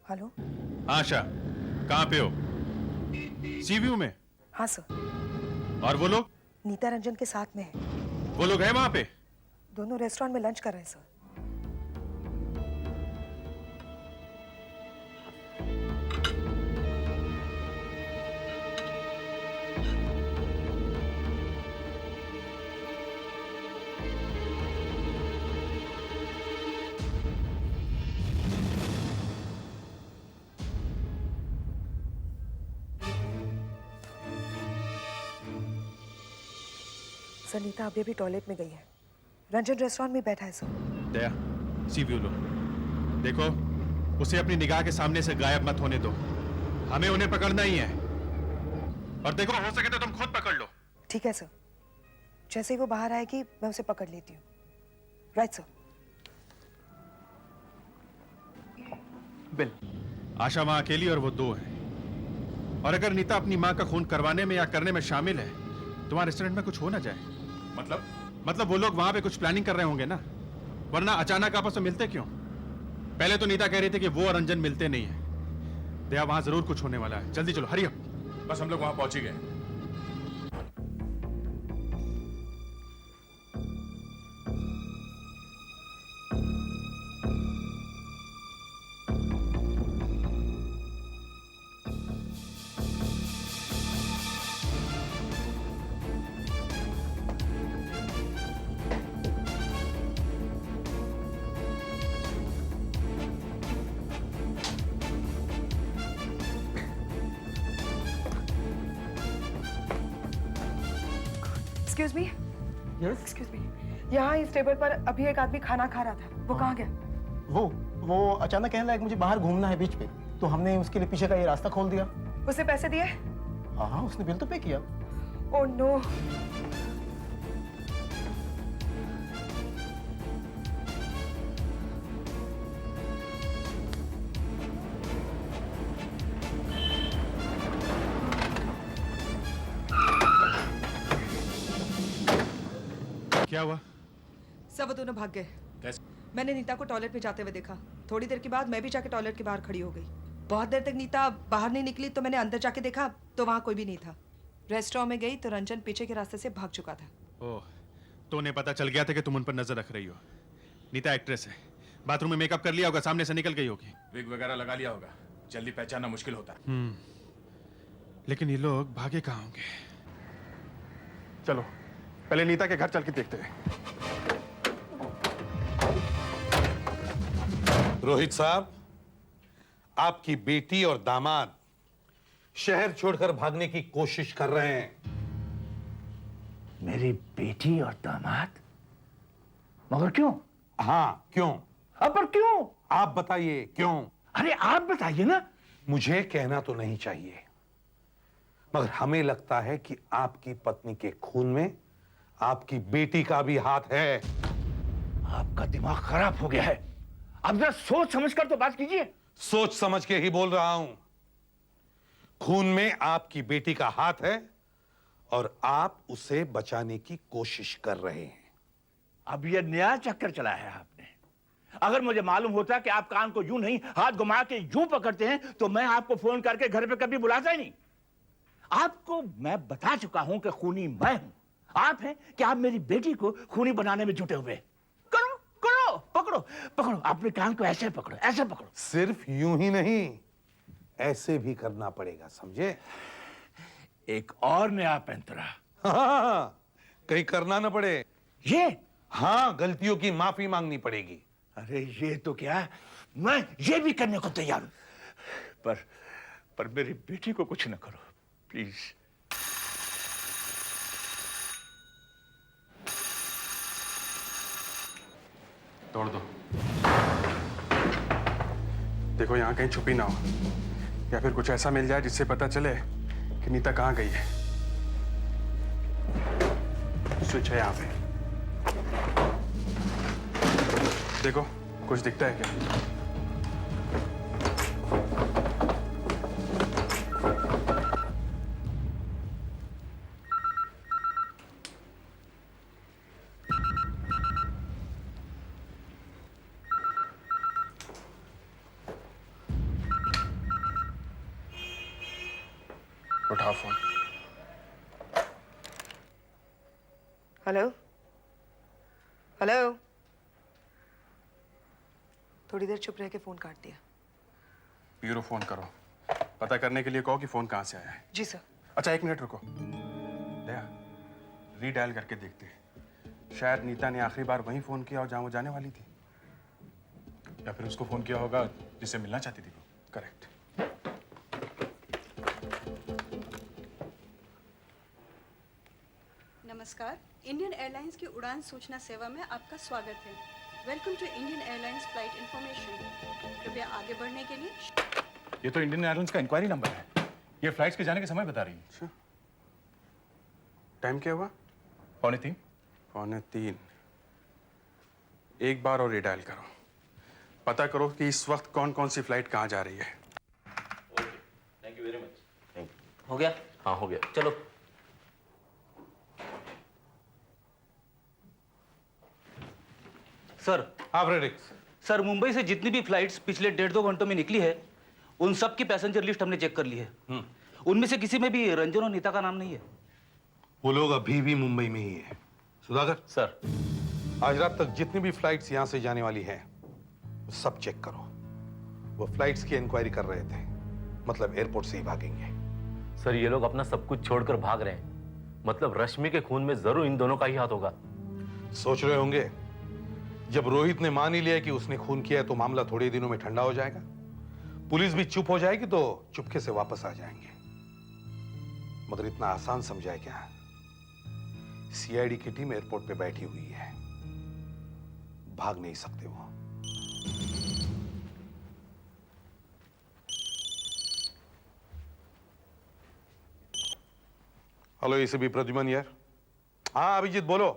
Speaker 8: हेलो।
Speaker 6: आशा, कहां पे हो? सीव्यू में?
Speaker 8: हाँ सर।
Speaker 6: और वो लोग?
Speaker 8: नीता रंजन के साथ में है।
Speaker 6: वो लोग हैं वहां पे?
Speaker 8: दोनों रेस्टोरेंट में लंच कर रहे हैं सर। सर, नीता अभी अभी टॉयलेट में गई है। रंजन रेस्टोरेंट में बैठा है सर।
Speaker 6: दया, सीव्यू लो। देखो, उसे अपनी निगाह के सामने से गायब मत होने दो। हमें उन्हें पकड़ना ही है। और देखो, हो सके तो तुम खुद पकड़ लो।
Speaker 8: ठीक है सर, जैसे ही वो बाहर आएगी मैं उसे पकड़ लेती हूँ। Right sir.
Speaker 6: बिल। आशा मां अकेली और वो दो हैं। और अगर नीता अपनी मां का खून करवाने में या करने में शामिल है, तो वहां रेस्टोरेंट में कुछ हो ना जाए। मतलब वो लोग वहां पे कुछ प्लानिंग कर रहे होंगे ना, वरना अचानक आपस में मिलते क्यों? पहले तो नीता कह रही थी कि वो और रंजन मिलते नहीं है। दया, वहां जरूर कुछ होने वाला है। जल्दी चलो, हरी अप।
Speaker 7: बस हम लोग वहां पहुंच ही गए।
Speaker 8: Excuse me. Yes. Excuse me, यहाँ इस टेबल पर अभी एक आदमी खाना खा रहा था, वो कहाँ गया?
Speaker 4: वो अचानक कहने लगा कि मुझे बाहर घूमना है बीच पे, तो हमने उसके लिए पीछे का ये रास्ता खोल दिया।
Speaker 8: उसे पैसे दिए?
Speaker 4: हाँ, उसने बिल तो पे किया।
Speaker 8: Oh no.
Speaker 6: क्या हुआ?
Speaker 8: सब वो दोनों भाग गए।
Speaker 6: कैसे?
Speaker 8: मैंने नीता को टॉयलेट में जाते हुए देखा। थोड़ी देर के बाद मैं भी जाके टॉयलेट के बाहर खड़ी हो गई। बहुत देर तक नीता बाहर नहीं निकली तो मैंने अंदर जाके देखा तो वहां कोई भी नहीं था। रेस्टोरेंट में गई तो रंजन पीछे के रास्ते से भाग चुका था।
Speaker 6: ओह, तो उन्हें पता चल गया था कि तुम उन पर नजर रख रही हो। नीता एक्ट्रेस है, बाथरूम में मेकअप कर लिया होगा, सामने से निकल गई होगी।
Speaker 7: विग वगैरह लगा लिया होगा, जल्दी पहचानना मुश्किल होता है।
Speaker 6: लेकिन ये लोग भागे कहाँ होंगे? चलो पहले नीता के घर चल के देखते हैं।
Speaker 3: रोहित साहब, आपकी बेटी और दामाद शहर छोड़कर भागने की कोशिश कर रहे हैं।
Speaker 1: मेरी बेटी और दामाद? मगर क्यों?
Speaker 3: हाँ, क्यों?
Speaker 1: अब पर क्यों?
Speaker 3: आप बताइए क्यों?
Speaker 1: अरे आप बताइए ना।
Speaker 3: मुझे कहना तो नहीं चाहिए, मगर हमें लगता है कि आपकी पत्नी के खून में आपकी बेटी का भी हाथ है।
Speaker 1: आपका दिमाग खराब हो गया है। अब जरा सोच समझ कर तो बात कीजिए।
Speaker 3: सोच समझ के ही बोल रहा हूं। खून में आपकी बेटी का हाथ है और आप उसे बचाने की कोशिश कर रहे हैं।
Speaker 1: अब यह नया चक्कर चलाया है आपने। अगर मुझे मालूम होता कि आप कान को यूं नहीं हाथ घुमा के यूं पकड़ते हैं तो मैं आपको फोन करके घर पे कभी बुलाता ही नहीं। आपको मैं बता चुका हूं कि खूनी मैं हूं। आप हैं कि आप मेरी बेटी को खूनी बनाने में जुटे हुए। करो करो, पकड़ो पकड़ो, अपने कान को ऐसे पकड़ो, ऐसे पकड़ो।
Speaker 3: सिर्फ यूं ही नहीं, ऐसे भी करना पड़ेगा, समझे?
Speaker 1: एक और नया पैंतरा।
Speaker 3: हाँ, कहीं करना ना पड़े।
Speaker 1: ये?
Speaker 3: हाँ, गलतियों की माफी मांगनी पड़ेगी।
Speaker 1: अरे ये तो क्या, मैं ये भी करने को तैयार हूं, पर मेरी बेटी को कुछ न करो प्लीज।
Speaker 6: तोड़ दो। देखो यहाँ कहीं छुपी ना हो, या फिर कुछ ऐसा मिल जाए जिससे पता चले कि नीता कहाँ गई है। स्विच है यहाँ पे, देखो कुछ दिखता है क्या? उठाओ फोन।
Speaker 8: Hello hello. थोड़ी देर चुप रह के फोन काट दिया।
Speaker 6: ब्यूरो फोन करो, पता करने के लिए कहो कि फोन कहाँ से आया है।
Speaker 8: जी सर।
Speaker 6: अच्छा 1 मिनट रुको, दया रीडायल करके देखते हैं। शायद नीता ने आखिरी बार वहीं फोन किया और जहाँ वो जाने वाली थी,
Speaker 7: या फिर उसको फोन किया होगा जिससे मिलना चाहती थी वो।
Speaker 6: करेक्ट।
Speaker 16: नमस्कार, इंडियन एयरलाइंस की उड़ान सूचना सेवा में आपका स्वागत है। Welcome to Indian airlines flight information. कृपया आगे बढ़ने के लिए।
Speaker 7: ये तो इंडियन एयरलाइंस का इंक्वायरी नंबर है। ये फ्लाइट्स के जाने के समय बता रही है।
Speaker 6: टाइम क्या हुआ?
Speaker 7: 2:45।
Speaker 6: 2:45। एक बार और रीडायल करो, पता करो कि इस वक्त कौन कौन सी फ्लाइट कहाँ जा रही है।
Speaker 15: Thank you very much. हो गया? हाँ हो गया, चलो।
Speaker 14: सर।
Speaker 3: हाँ फ्रेडरिक्स।
Speaker 14: सर, मुंबई से जितनी भी फ्लाइट्स पिछले 1.5-2 घंटों में निकली है, उन सब की पैसेंजर लिस्ट हमने चेक कर ली है। उनमें से किसी में भी रंजन और नीता का नाम नहीं है।
Speaker 3: वो लोग अभी भी मुंबई में ही है। सुधाकर
Speaker 15: सर,
Speaker 3: आज रात तक जितनी भी फ्लाइट्स यहां से जाने वाली हैं, वो सब चेक करो। वो फ्लाइट्स की इंक्वायरी कर रहे थे, मतलब एयरपोर्ट से ही भागेंगे।
Speaker 15: सर ये लोग अपना सब कुछ छोड़कर भाग रहे हैं, मतलब रश्मि के खून में जरूर इन दोनों का ही हाथ होगा।
Speaker 3: सोच रहे होंगे जब रोहित ने मान ही लिया कि उसने खून किया है तो मामला थोड़े दिनों में ठंडा हो जाएगा, पुलिस भी चुप हो जाएगी तो चुपके से वापस आ जाएंगे। मगर इतना आसान समझा है क्या? सीआईडी की टीम एयरपोर्ट पे बैठी हुई है, भाग नहीं सकते वो। हेलो एसीपी प्रद्युमन यार। हाँ अभिजीत बोलो,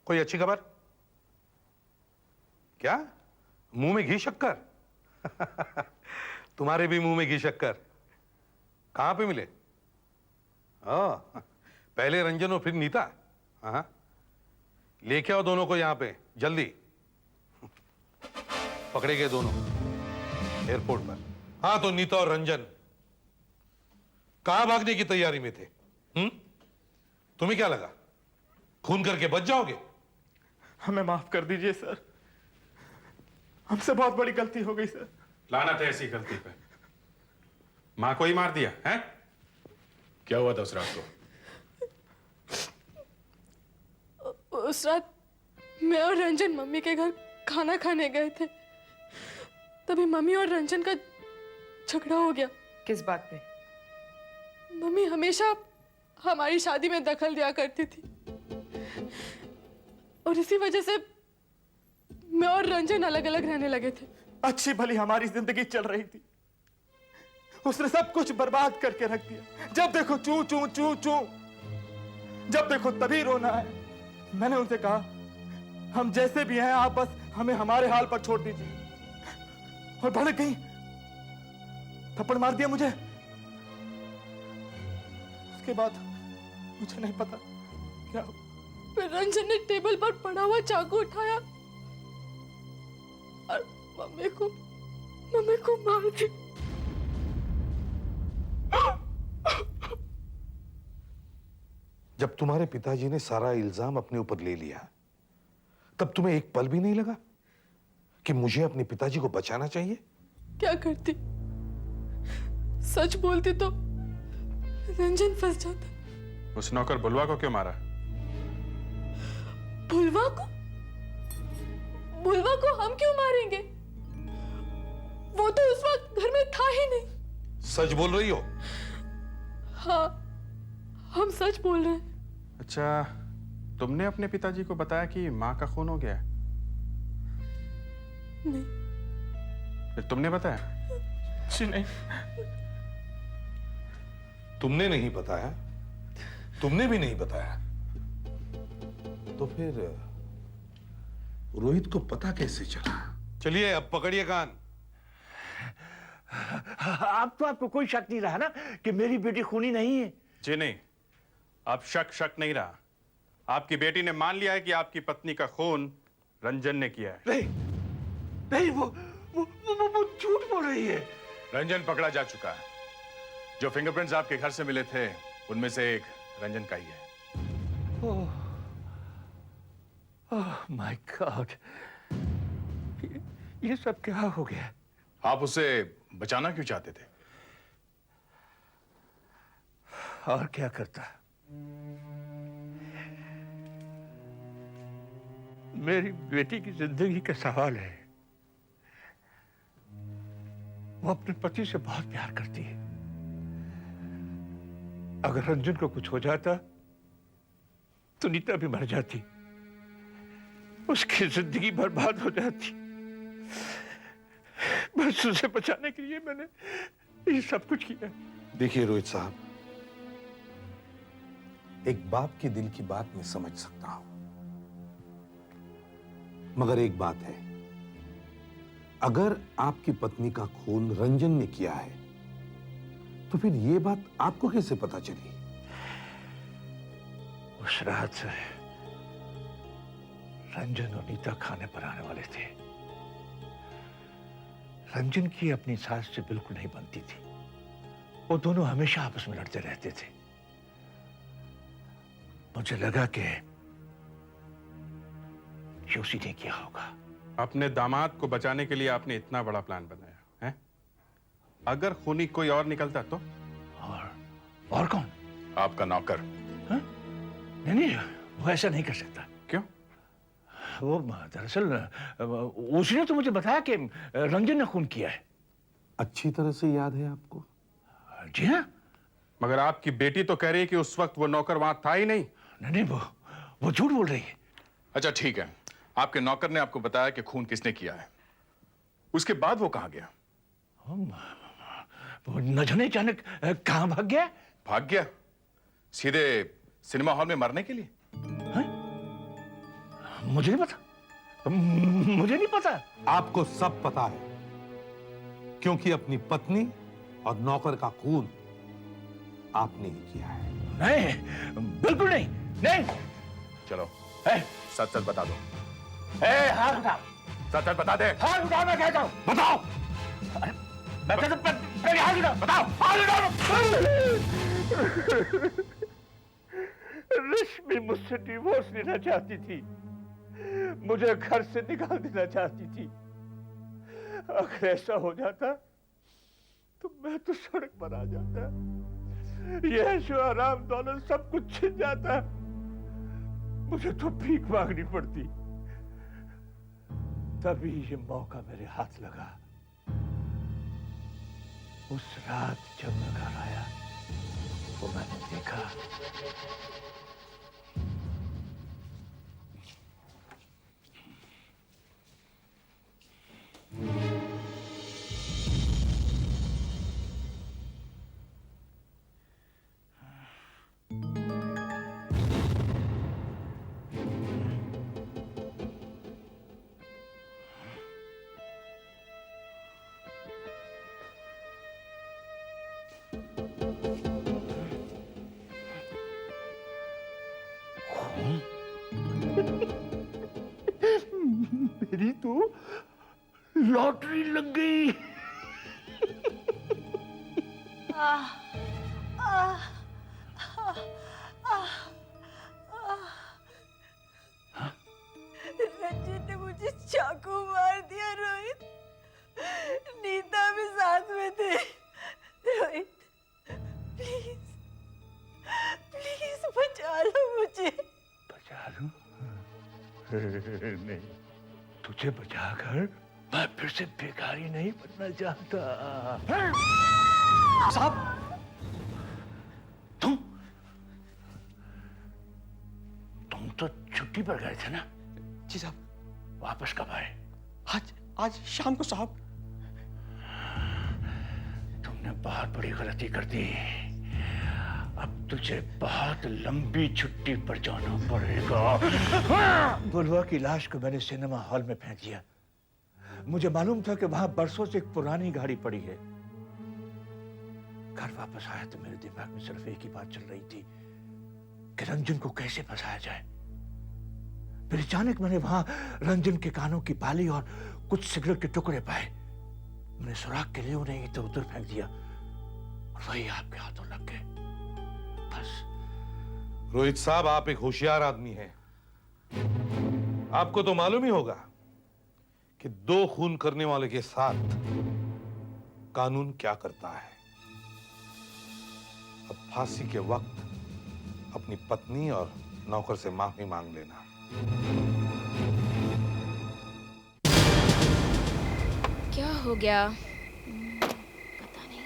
Speaker 3: कोई अच्छी खबर? क्या मुंह में घी शक्कर? तुम्हारे भी मुंह में घी शक्कर? कहां पे मिले? पहले रंजन और फिर नीता? हाँ लेके आओ दोनों को यहां पे जल्दी। पकड़े गए दोनों एयरपोर्ट पर। हाँ, तो नीता और रंजन कहां भागने की तैयारी में थे? तुम्हें क्या लगा खून करके बच जाओगे?
Speaker 6: हमें माफ कर दीजिए सर, हमसे बहुत बड़ी गलती हो गई सर। लानत है ऐसी गलती पे। मां को ही मार दिया है? क्या हुआ था उस रात को?
Speaker 5: उस रात मैं और रंजन मम्मी के घर खाना खाने गए थे, तभी मम्मी और रंजन का झगड़ा हो गया।
Speaker 8: किस बात पे?
Speaker 5: मम्मी हमेशा हमारी शादी में दखल दिया करती थी और इसी वजह से मैं और रंजन अलग अलग रहने लगे थे।
Speaker 1: अच्छी भली हमारी जिंदगी चल रही थी, उसने सब कुछ बर्बाद करके रख दिया। जब देखो चू चू चू चू, जब देखो तभी रोना है। मैंने उनसे कहा हम जैसे भी हैं आप बस हमें हमारे हाल पर छोड़ दीजिए, और भड़क गई, थप्पड़ मार दिया मुझे। उसके बाद मुझे नहीं पता क्या।
Speaker 5: फिर रंजन ने टेबल पर पड़ा हुआ चाकू उठाया और मम्मी को मार दिया।
Speaker 3: जब तुम्हारे पिताजी ने सारा इल्जाम अपने ऊपर ले लिया, तब तुम्हें एक पल भी नहीं लगा कि मुझे अपने पिताजी को बचाना चाहिए?
Speaker 5: क्या करती? सच बोलती तो रंजन फंस जाता।
Speaker 6: उस नौकर बुलवा को क्यों मारा?
Speaker 5: बुलवा को हम क्यों मारेंगे? वो तो उस वक्त घर में था ही नहीं।
Speaker 3: सच बोल रही हो?
Speaker 5: हाँ, हम सच बोल रहे हैं।
Speaker 6: अच्छा, तुमने अपने पिताजी को बताया कि मां का खून हो गया?
Speaker 5: नहीं।
Speaker 6: फिर तुमने बताया?
Speaker 1: जी नहीं।
Speaker 3: तुमने नहीं बताया, तुमने भी नहीं बताया, तो फिर रोहित को पता कैसे चला? चलिए अब पकड़िए कान।
Speaker 1: आपको कोई शक नहीं रहा ना कि मेरी बेटी खूनी नहीं है?
Speaker 6: जी नहीं, अब शक नहीं रहा। आपकी बेटी ने मान लिया है कि आपकी पत्नी का खून रंजन ने किया है।
Speaker 1: नहीं, वो झूठ बोल रही है।
Speaker 6: रंजन पकड़ा जा चुका है। जो फिंगरप्रिंट्स आपके घर से मिले थे उनमें से एक रंजन का ही है।
Speaker 1: ओह माय गॉड, ये सब क्या हो गया?
Speaker 6: आप उसे बचाना क्यों चाहते थे?
Speaker 1: और क्या करता? मेरी बेटी की जिंदगी का सवाल है। वो अपने पति से बहुत प्यार करती है। अगर रंजन को कुछ हो जाता तो नीता भी मर जाती, उसकी जिंदगी बर्बाद हो जाती। बस उसे बचाने के लिए मैंने ये सब कुछ किया।
Speaker 3: देखिए रोहित साहब, एक बाप के दिल की बात मैं समझ सकता हूं, मगर एक बात है, अगर आपकी पत्नी का खून रंजन ने किया है तो फिर यह बात आपको कैसे पता चली?
Speaker 1: उस रात रंजन और नीता खाने पर आने वाले थे। रंजन की अपनी सास से बिल्कुल नहीं बनती थी। वो दोनों हमेशा आपस में लड़ते रहते थे। मुझे लगा कि उसी ने किया होगा।
Speaker 6: अपने दामाद को बचाने के लिए आपने इतना बड़ा प्लान बनाया है? अगर खूनी कोई और निकलता तो?
Speaker 1: और कौन?
Speaker 6: आपका नौकर।
Speaker 1: नहीं, वो ऐसा नहीं कर सकता।
Speaker 6: क्यों?
Speaker 1: वो दरअसल उसने तो मुझे बताया कि रंजन ने खून किया है।
Speaker 3: अच्छी तरह से याद है आपको?
Speaker 1: जी हाँ।
Speaker 6: मगर आपकी बेटी तो कह रही है कि उस वक्त वो नौकर वहां था ही नहीं।
Speaker 1: नहीं, वो झूठ बोल रही है।
Speaker 6: अच्छा ठीक है, आपके नौकर ने आपको बताया कि खून किसने किया है। उसके बाद वो कहां गया?
Speaker 1: वो न जाने अचानक कहां भाग गया।
Speaker 6: भाग गया? सीधे सिनेमा हॉल में मरने के लिए?
Speaker 1: मुझे नहीं पता, मुझे नहीं पता।
Speaker 3: आपको सब पता है, क्योंकि अपनी पत्नी और नौकर का खून आपने ही किया है।
Speaker 1: नहीं, बिल्कुल नहीं। नहीं।
Speaker 6: चलो
Speaker 7: सच सच बता दो।
Speaker 1: हाथ उठा।
Speaker 7: सच सच बता दे।
Speaker 1: हाथ उठा, मैं कहता हूँ बताओ। अरे मैं कहता हूँ पहले हाथ उठा, बताओ हाथ उठाओ। रश्मि मुझसे डिवोर्स लेना चाहती थी, मुझे घर से निकाल देना चाहती थी। अगर ऐसा हो जाता तो मैं तो सड़क पर आ जाता, ये ऐशो आराम दौलत सब कुछ छिन जाता, मुझे तो भीख मांगनी पड़ती। तभी ये मौका मेरे हाथ लगा। उस रात जब मैं घर आया तो मैंने देखा मेरी तो लॉटरी लग गई।
Speaker 12: रंजन ने मुझे चाकू मार दिया रोहित। नीता भी साथ में थे। रोहित प्लीज प्लीज बचा लो मुझे।
Speaker 1: बचा लूं? नहीं, तुझे बचाकर मैं फिर से भिखारी नहीं बनना चाहता।
Speaker 13: साहब,
Speaker 1: तुम तो छुट्टी पर गए थे ना?
Speaker 13: जी साहब।
Speaker 1: वापस कब आए?
Speaker 13: आज शाम को साहब।
Speaker 1: तुमने बहुत बड़ी गलती कर दी। अब तुझे बहुत लंबी छुट्टी पर जाना पड़ेगा। बुलवा की लाश को मैंने सिनेमा हॉल में फेंक दिया। मुझे मालूम था कि वहां बरसों से एक पुरानी गाड़ी पड़ी है। घर वापस आया तो मेरे दिमाग में सिर्फ एक ही बात चल रही थी कि रंजन को कैसे फंसाया जाए। फिर अचानक मैंने वहां रंजन के कानों की बाली और कुछ सिगरेट के टुकड़े पाए। मैंने सुराग के लिए उन्हें इधर उधर फेंक दिया और वही आपके हाथों लग गए। बस।
Speaker 3: रोहित साहब, आप एक होशियार आदमी हैं। आपको तो मालूम ही होगा कि 2 खून करने वाले के साथ कानून क्या करता है। अब फांसी के वक्त अपनी पत्नी और नौकर से माफी मांग लेना।
Speaker 17: क्या हो गया? पता नहीं।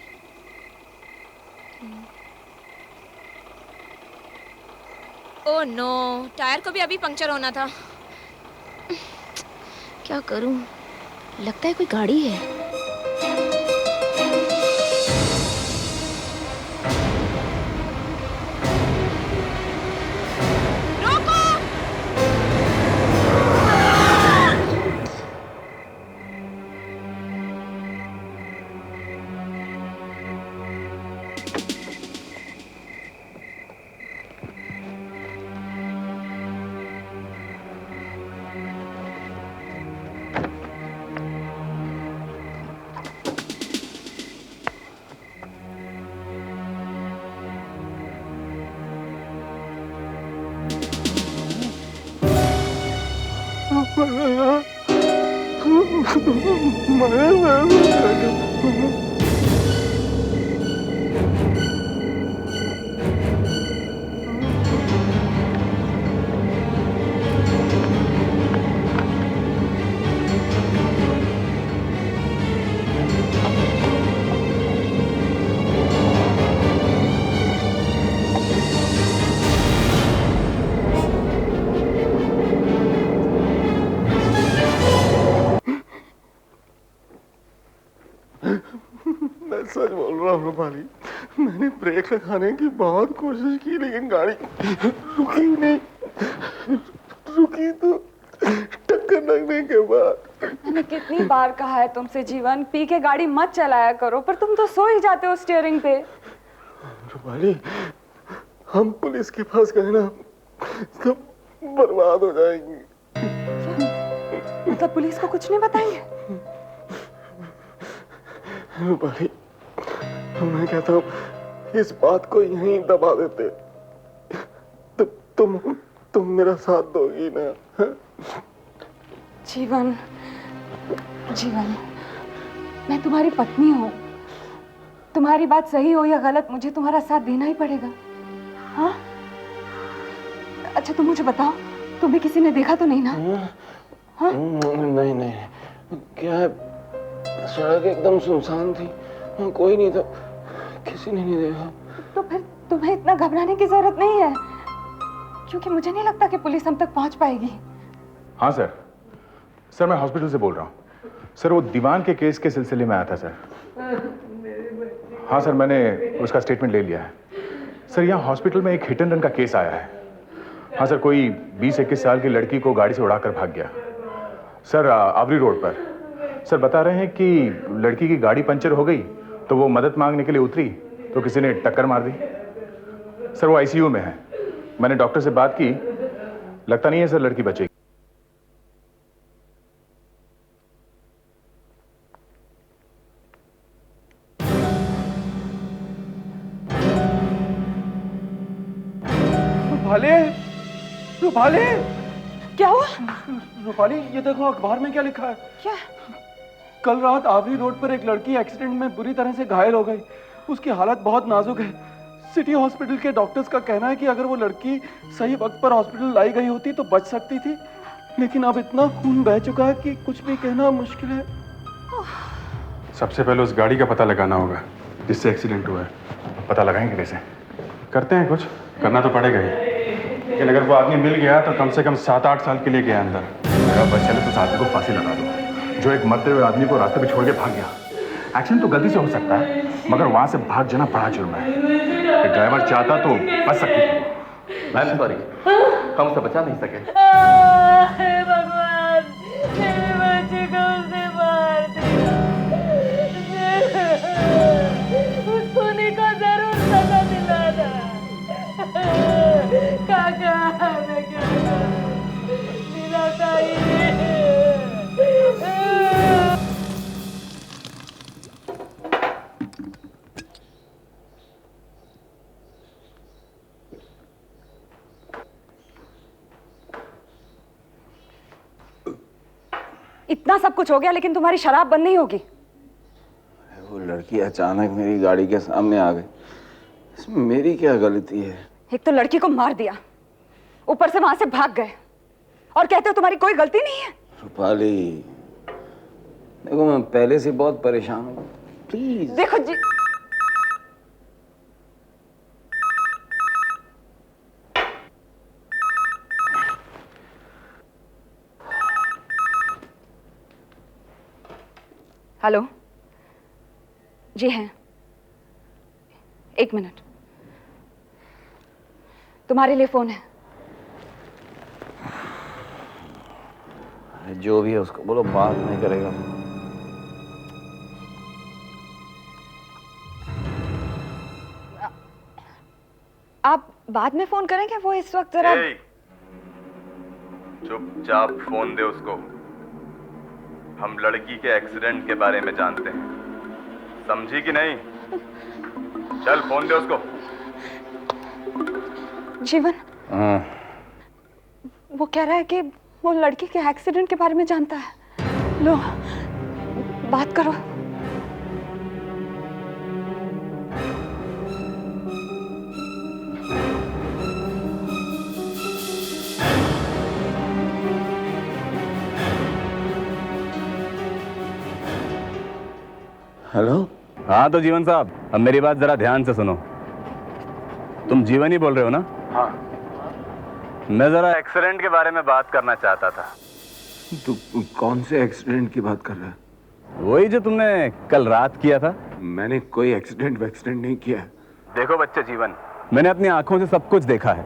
Speaker 17: ओह नो, टायर को भी अभी पंक्चर होना था। क्या करूं? लगता है कोई गाड़ी है।
Speaker 10: सच बोल रहा हूँ रूपाली, मैंने ब्रेक लगाने की बहुत कोशिश की लेकिन गाड़ी रुकी नहीं। रुकी तो टक्कर लगने के बाद।
Speaker 18: मैंने कितनी बार कहा है तुमसे जीवन, पी के गाड़ी मत चलाया करो, पर तुम तो सो ही जाते हो स्टीयरिंग पे।
Speaker 10: रूपाली, हम पुलिस के पास गए ना तो बर्बाद हो जाएंगी।
Speaker 18: मतलब पुलिस को कुछ नहीं बताएंगे?
Speaker 10: रूपाली, मैं कहता हूँ इस बात को यहीं दबा देते। तुम मेरा साथ दोगी ना?
Speaker 18: जीवन, जीवन, मैं तुम्हारी पत्नी हूँ। तुम्हारी बात सही हो या गलत, मुझे तुम्हारा साथ देना ही पड़ेगा। हाँ? अच्छा तुम मुझे बताओ, तुम्हें किसी ने देखा तो नहीं ना? हाँ?
Speaker 10: नहीं नहीं, क्या है, सड़क एकदम सुनसान थी, कोई नहीं था, किसी ने नहीं देखा।
Speaker 18: तो फिर तुम्हें इतना घबराने की जरूरत नहीं है, क्योंकि मुझे नहीं लगता कि पुलिस हम तक पहुंच पाएगी।
Speaker 7: हाँ सर, सर मैं हॉस्पिटल से बोल रहा हूँ। सर वो दीवान के केस के सिलसिले में आया था सर। हाँ सर, मैंने उसका स्टेटमेंट ले लिया है। सर यहाँ हॉस्पिटल में एक हिट एंड रन का केस आया है। हाँ सर, कोई 20-21 साल की लड़की को गाड़ी से उड़ाकर भाग गया सर, आवरी रोड पर। सर बता रहे हैं कि लड़की की गाड़ी पंचर हो गई तो वो मदद मांगने के लिए उतरी तो किसी ने टक्कर मार दी। सर वो आईसीयू में है, मैंने डॉक्टर से बात की, लगता नहीं है सर लड़की बचेगी।
Speaker 10: रूपाली,
Speaker 18: क्या हुआ?
Speaker 10: रूपाली ये देखो अखबार में क्या लिखा है।
Speaker 18: क्या?
Speaker 10: कल रात आवरी रोड पर एक लड़की एक्सीडेंट में बुरी तरह से घायल हो गई। उसकी हालत बहुत नाजुक है। सिटी हॉस्पिटल के डॉक्टर्स का कहना है कि अगर वो लड़की सही वक्त पर हॉस्पिटल लाई गई होती तो बच सकती थी, लेकिन अब इतना खून बह चुका है कि कुछ भी कहना मुश्किल है।
Speaker 7: सबसे पहले उस गाड़ी का पता लगाना होगा जिससे एक्सीडेंट हुआ है। पता लगाएंगे कैसे? करते हैं, कुछ करना तो पड़ेगा ही। लेकिन अगर वो आदमी मिल गया तो कम से कम 7-8 साल के लिए गया अंदर। अगर बस चले तो उस आदमी को फांसी लगा दो जो एक मरते हुए आदमी को रास्ते पे छोड़ के भाग गया। एक्सीडेंट तो गलती से हो सकता है, मगर वहां से भाग जाना बड़ा जुर्म है। ड्राइवर चाहता तो बच सकती थी।
Speaker 15: मैम सॉरी, हम उसे बचा नहीं सके।
Speaker 12: भगवान, मेरे बच्चे को उसने मार दिया। उसको निको जरूर सजा दिलाना। काका, मैं क्या करूं? दिलाता ही नहीं।
Speaker 18: इतना सब कुछ हो गया लेकिन तुम्हारी शराब बंद नहीं होगी।
Speaker 2: वो लड़की अचानक मेरी गाड़ी के सामने आ गई, इसमें मेरी क्या गलती है?
Speaker 18: एक तो लड़की को मार दिया, ऊपर से वहां से भाग गए और कहते हो तुम्हारी कोई गलती नहीं है।
Speaker 2: रूपाली देखो, मैं पहले से बहुत परेशान हूँ, प्लीज।
Speaker 18: देखो जी, हेलो, जी हैं, एक मिनट, तुम्हारे लिए फोन है।
Speaker 2: जो भी है उसको बोलो बात नहीं करेगा।
Speaker 18: आप बाद में फोन करेंगे, वो इस वक्त जरा।
Speaker 19: चुपचाप फोन दे उसको। हम लड़की के एक्सीडेंट के बारे में जानते हैं, समझी कि नहीं? चल फोन दे उसको।
Speaker 18: जीवन, वो कह रहा है कि वो लड़की के एक्सीडेंट के बारे में जानता है। लो, बात करो।
Speaker 2: हेलो।
Speaker 19: हाँ तो जीवन साहब, अब मेरी बात जरा ध्यान से सुनो। तुम जीवन ही बोल रहे हो ना?
Speaker 2: हाँ।
Speaker 19: मैं जरा एक्सीडेंट के बारे में बात करना चाहता था।
Speaker 2: तू कौन से एक्सीडेंट की बात कर रहा है?
Speaker 19: वही जो तुमने कल रात किया था।
Speaker 2: मैंने कोई एक्सीडेंट नहीं किया।
Speaker 19: देखो बच्चे जीवन, मैंने अपनी आंखों से सब कुछ देखा है।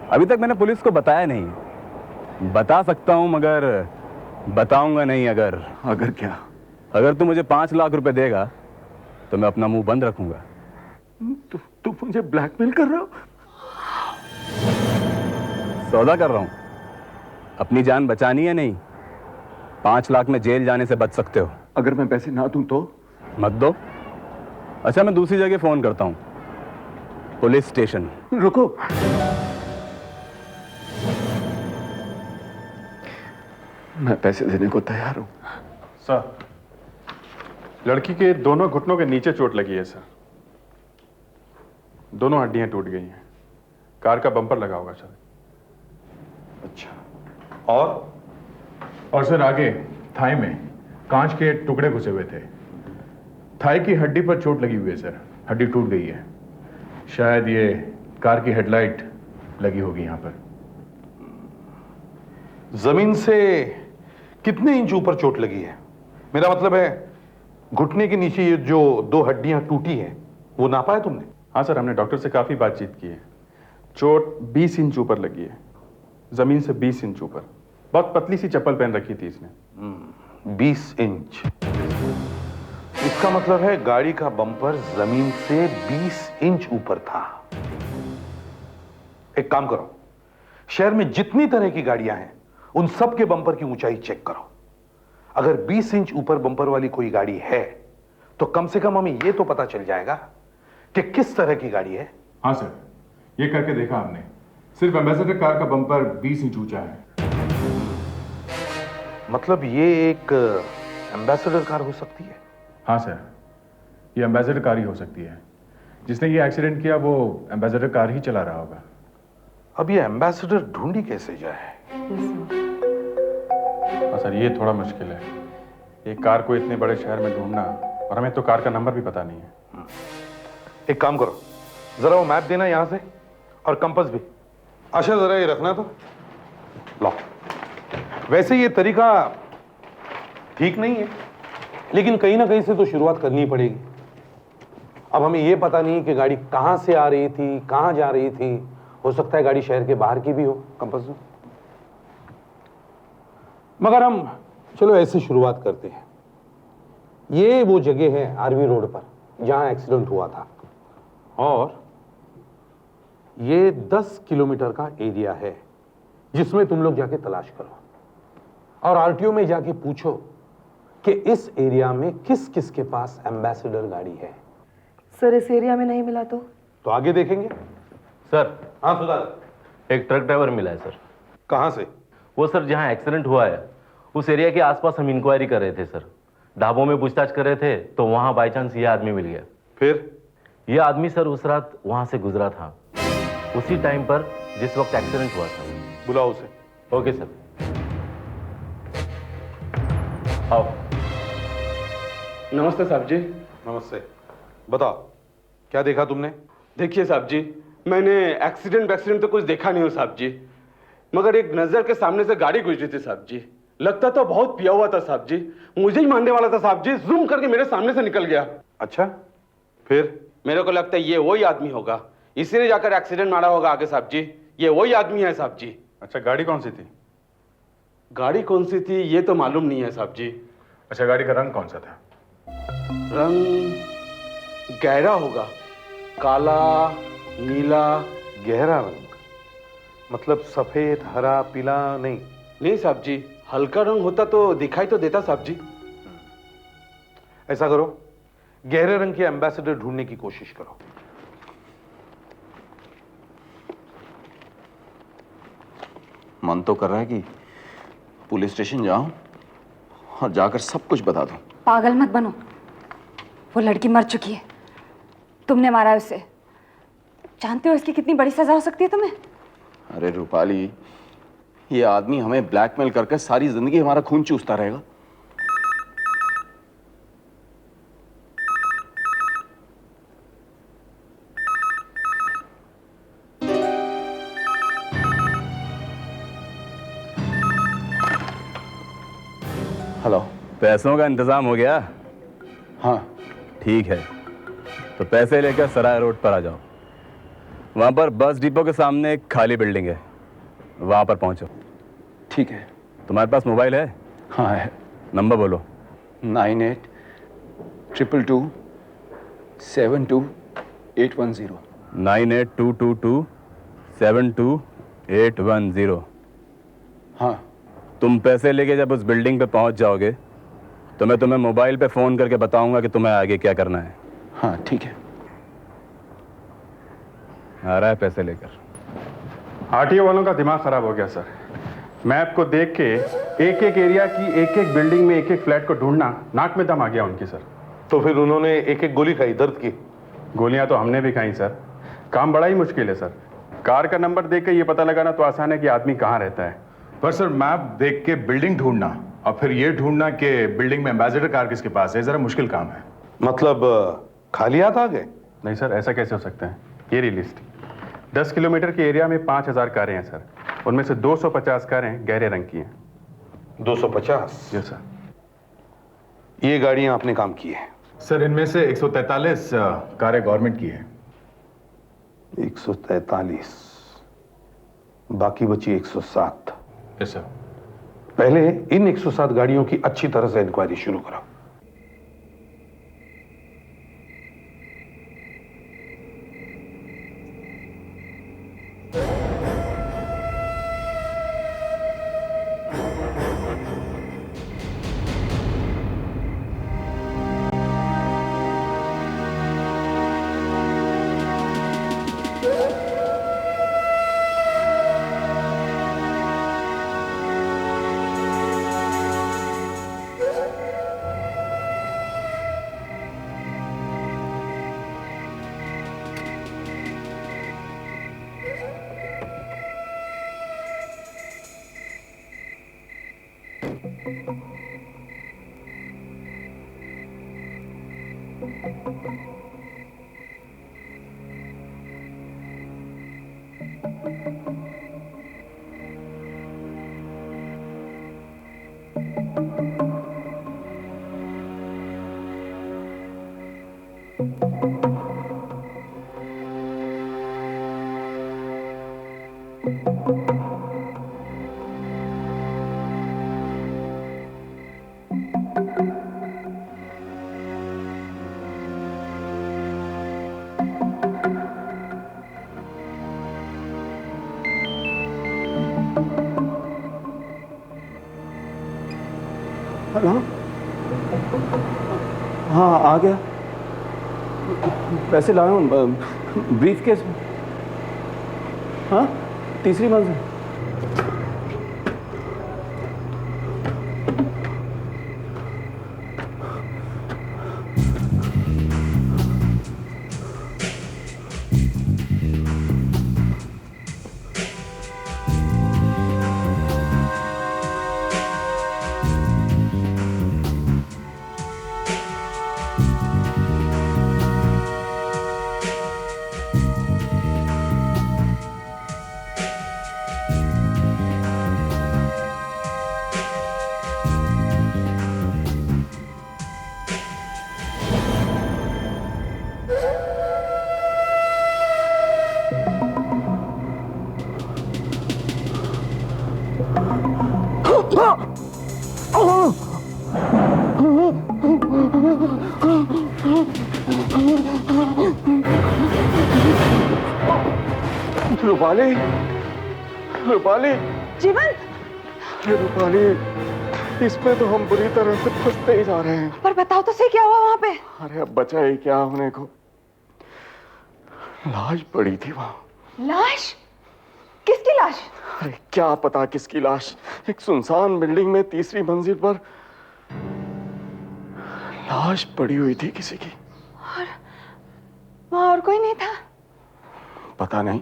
Speaker 19: अभी तक मैंने पुलिस को बताया नहीं। बता सकता हूं मगर बताऊंगा नहीं। अगर
Speaker 2: क्या?
Speaker 19: अगर तू मुझे 5 लाख रुपए देगा तो मैं अपना मुंह बंद रखूंगा।
Speaker 10: तू मुझे ब्लैकमेल कर रहा हो?
Speaker 19: सौदा कर रहा हूं। अपनी जान बचानी है नहीं, 5 लाख में जेल जाने से बच सकते हो।
Speaker 7: अगर मैं पैसे ना दूं तो?
Speaker 19: मत दो। अच्छा, मैं दूसरी जगह फोन करता हूं, पुलिस स्टेशन।
Speaker 7: रुको। मैं पैसे देने को तैयार हूं।
Speaker 6: सर, लड़की के दोनों घुटनों के नीचे चोट लगी है सर। दोनों हड्डियां टूट गई हैं। कार का बम्पर लगा होगा सर।
Speaker 3: अच्छा, और
Speaker 6: सर आगे थाई में कांच के टुकड़े घुसे हुए थे। थाई की हड्डी पर चोट लगी हुई है सर, हड्डी टूट गई है। शायद ये कार की हेडलाइट लगी होगी यहां पर।
Speaker 3: जमीन से कितने इंच ऊपर चोट लगी है? मेरा मतलब है घुटने के नीचे ये जो 2 हड्डियां टूटी हैं, वो नापा है तुमने?
Speaker 6: हाँ सर, हमने डॉक्टर से काफी बातचीत की है। चोट 20 इंच ऊपर लगी है, जमीन से 20 इंच ऊपर। बहुत पतली सी चप्पल पहन रखी थी इसने।
Speaker 3: 20 इंच। इसका मतलब है गाड़ी का बम्पर जमीन से 20 इंच ऊपर था। एक काम करो, शहर में जितनी तरह की गाड़ियां हैं उन सब के बम्पर की ऊंचाई चेक करो। अगर 20 इंच ऊपर बम्पर वाली कोई गाड़ी है तो कम से कम हमें यह तो पता चल जाएगा कि किस तरह की गाड़ी है।
Speaker 6: हाँ सर, ये करके देखा हमने। सिर्फ एम्बेसडर कार का बम्पर 20 इंच ऊंचा है।
Speaker 3: मतलब ये एक एम्बेसडर कार हो सकती है?
Speaker 6: हाँ सर, ये एम्बेसडर कार ही हो सकती है। जिसने ये एक्सीडेंट किया वो एम्बेसडर कार ही चला रहा होगा।
Speaker 3: अब ये एम्बेसडर ढूंढी कैसे जाए?
Speaker 6: हाँ सर, ये थोड़ा मुश्किल है। एक कार को इतने बड़े शहर में ढूंढना, और हमें तो कार का नंबर भी पता नहीं है।
Speaker 3: एक काम करो, जरा वो मैप देना यहां से, और कंपास भी। आशा जरा ये रखना तो। लो, वैसे ये तरीका ठीक नहीं है, लेकिन कहीं ना कहीं से तो शुरुआत करनी पड़ेगी। अब हमें ये पता नहीं कि गाड़ी कहां से आ रही थी, कहां जा रही थी। हो सकता है गाड़ी शहर के बाहर की भी हो। कंपास दो। मगर हम चलो ऐसे शुरुआत करते हैं। ये वो जगह है आरवी रोड पर जहां एक्सीडेंट हुआ था, और ये 10 किलोमीटर का एरिया है जिसमें तुम लोग जाके तलाश करो, और आरटीओ में जाके पूछो कि इस एरिया में किस किस के पास एम्बेसडर गाड़ी है।
Speaker 8: सर, इस एरिया में नहीं मिला तो
Speaker 3: आगे देखेंगे।
Speaker 15: सर,
Speaker 3: हाँ सुधाकर,
Speaker 15: एक ट्रक ड्राइवर मिला है सर।
Speaker 3: कहां से?
Speaker 15: वो सर जहां एक्सीडेंट हुआ है उस एरिया के आसपास हम इंक्वायरी कर रहे थे सर। ढाबों में पूछताछ कर रहे थे तो वहां बाई चांस ये आदमी मिल गया।
Speaker 3: फिर?
Speaker 15: ये आदमी सर उस रात वहां से गुजरा था, उसी टाइम पर जिस वक्त एक्सीडेंट हुआ था।
Speaker 3: बुलाओ उसे।
Speaker 15: Okay sir. आओ।
Speaker 10: नमस्ते साहब जी।
Speaker 3: नमस्ते। बताओ, क्या देखा तुमने?
Speaker 10: देखिए साहब जी, मैंने एक्सीडेंट तो कुछ देखा नहीं हो साहब जी, मगर एक नजर के सामने से गाड़ी गुजरी थी साहब जी। लगता तो बहुत पिया हुआ था साहब जी, मुझे ही मारने वाला था साहब जी। जूम करके मेरे सामने से निकल गया।
Speaker 3: अच्छा, फिर?
Speaker 10: मेरे को लगता है ये वही आदमी होगा, इसी ने जाकर एक्सीडेंट मारा होगा आगे साहब जी। ये वही आदमी है साहब जी।
Speaker 6: अच्छा, गाड़ी कौन सी थी?
Speaker 10: गाड़ी कौन सी थी ये तो मालूम नहीं है साहब जी।
Speaker 6: अच्छा, गाड़ी का रंग कौन सा था?
Speaker 10: रंग गहरा होगा, काला, नीला।
Speaker 3: गहरा रंग मतलब सफेद, हरा, पीला? नहीं
Speaker 10: साहब जी, हल्का रंग होता तो दिखाई तो देता साहब जी।
Speaker 3: ऐसा करो, गहरे रंग के एम्बेसडर ढूंढने की कोशिश करो।
Speaker 20: मन तो कर रहा है कि पुलिस स्टेशन जाऊं और जाकर सब कुछ बता दूं।
Speaker 18: पागल मत बनो, वो लड़की मर चुकी है, तुमने मारा है उसे। जानते हो इसकी कितनी बड़ी सजा हो सकती है तुम्हें?
Speaker 20: अरे रूपाली, ये आदमी हमें ब्लैकमेल करके सारी जिंदगी हमारा खून चूसता रहेगा। हेलो,
Speaker 19: पैसों का इंतजाम हो गया?
Speaker 20: हाँ
Speaker 19: ठीक है, तो पैसे लेकर सराय रोड पर आ जाओ। वहां पर बस डिपो के सामने एक खाली बिल्डिंग है, वहां पर पहुंचो।
Speaker 20: ठीक है।
Speaker 19: तुम्हारे पास मोबाइल है?
Speaker 20: हाँ है।
Speaker 19: नंबर बोलो।
Speaker 20: 9822272810।
Speaker 19: 9822272810।
Speaker 20: हाँ।
Speaker 19: तुम पैसे लेके जब उस बिल्डिंग पे पहुंच जाओगे तो मैं तुम्हें मोबाइल पे फोन करके बताऊंगा कि तुम्हें आगे क्या करना है।
Speaker 20: हाँ ठीक है।
Speaker 19: आ रहा है पैसे लेकर।
Speaker 7: आरटीओ वालों का दिमाग खराब हो गया सर। मैप को देख के एक एक एरिया की एक एक बिल्डिंग में एक एक फ्लैट को ढूंढना नाक में दम आ गया उनकी सर।
Speaker 3: तो फिर उन्होंने एक एक गोली खाई, दर्द की?
Speaker 7: गोलियां तो हमने भी खाई सर। काम बड़ा ही मुश्किल है सर। कार का नंबर देख के ये पता लगाना तो आसान है कि आदमी कहाँ रहता है, पर सर मैप देख के बिल्डिंग ढूंढना और फिर ये ढूंढना कि बिल्डिंग में एम्बेसडर कार किसके पास है, जरा मुश्किल काम है।
Speaker 3: मतलब खाली हाथ आ गए?
Speaker 7: नहीं सर, ऐसा कैसे हो सकता है। ये रही लिस्ट। 10 किलोमीटर के एरिया में 5000 कारें हैं सर। उनमें से 250 कारें गहरे रंग की हैं।
Speaker 3: 250?
Speaker 7: जी सर।
Speaker 3: ये गाड़ियां आपने काम की है?
Speaker 7: सर इनमें से 143 कारें गवर्नमेंट की हैं।
Speaker 3: 143, बाकी बची 107।
Speaker 7: Yes sir.
Speaker 3: पहले इन 107 गाड़ियों की अच्छी तरह से इंक्वायरी शुरू करो।
Speaker 2: हेलो, हाँ आ गया। पैसे लाया हूँ, ब्रीफ केस। हाँ, तीसरी मंजिल।
Speaker 10: रूपाली, रूपाली,
Speaker 18: जीवन,
Speaker 10: रूपाली, इस पे तो हम बुरी तरह से फंसते ही जा रहे हैं।
Speaker 18: पर बताओ तो सही क्या हुआ वहां पे।
Speaker 10: अरे अब बचा ही क्या होने को। लाश पड़ी थी वहां।
Speaker 18: लाश? किसकी लाश?
Speaker 10: अरे क्या पता किसकी लाश। एक सुनसान बिल्डिंग में तीसरी मंजिल पर लाश पड़ी हुई थी किसी की।
Speaker 18: और वहां और कोई नहीं था?
Speaker 10: पता नहीं।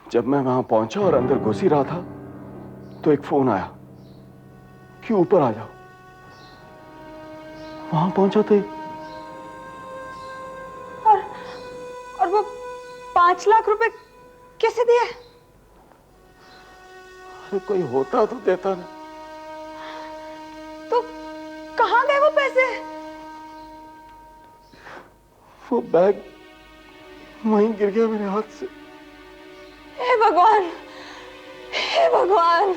Speaker 10: जब मैं वहां पहुंचा और अंदर घुस ही रहा था तो एक फोन आया कि ऊपर आ जाओ। वहां पहुंचा थे
Speaker 18: और वो 5 लाख रुपए कैसे दिए?
Speaker 10: अरे कोई होता तो देता ना।
Speaker 18: तो कहां गए वो पैसे?
Speaker 10: वो बैग वहीं गिर गया मेरे हाथ से।
Speaker 18: हे भगवान, हे भगवान।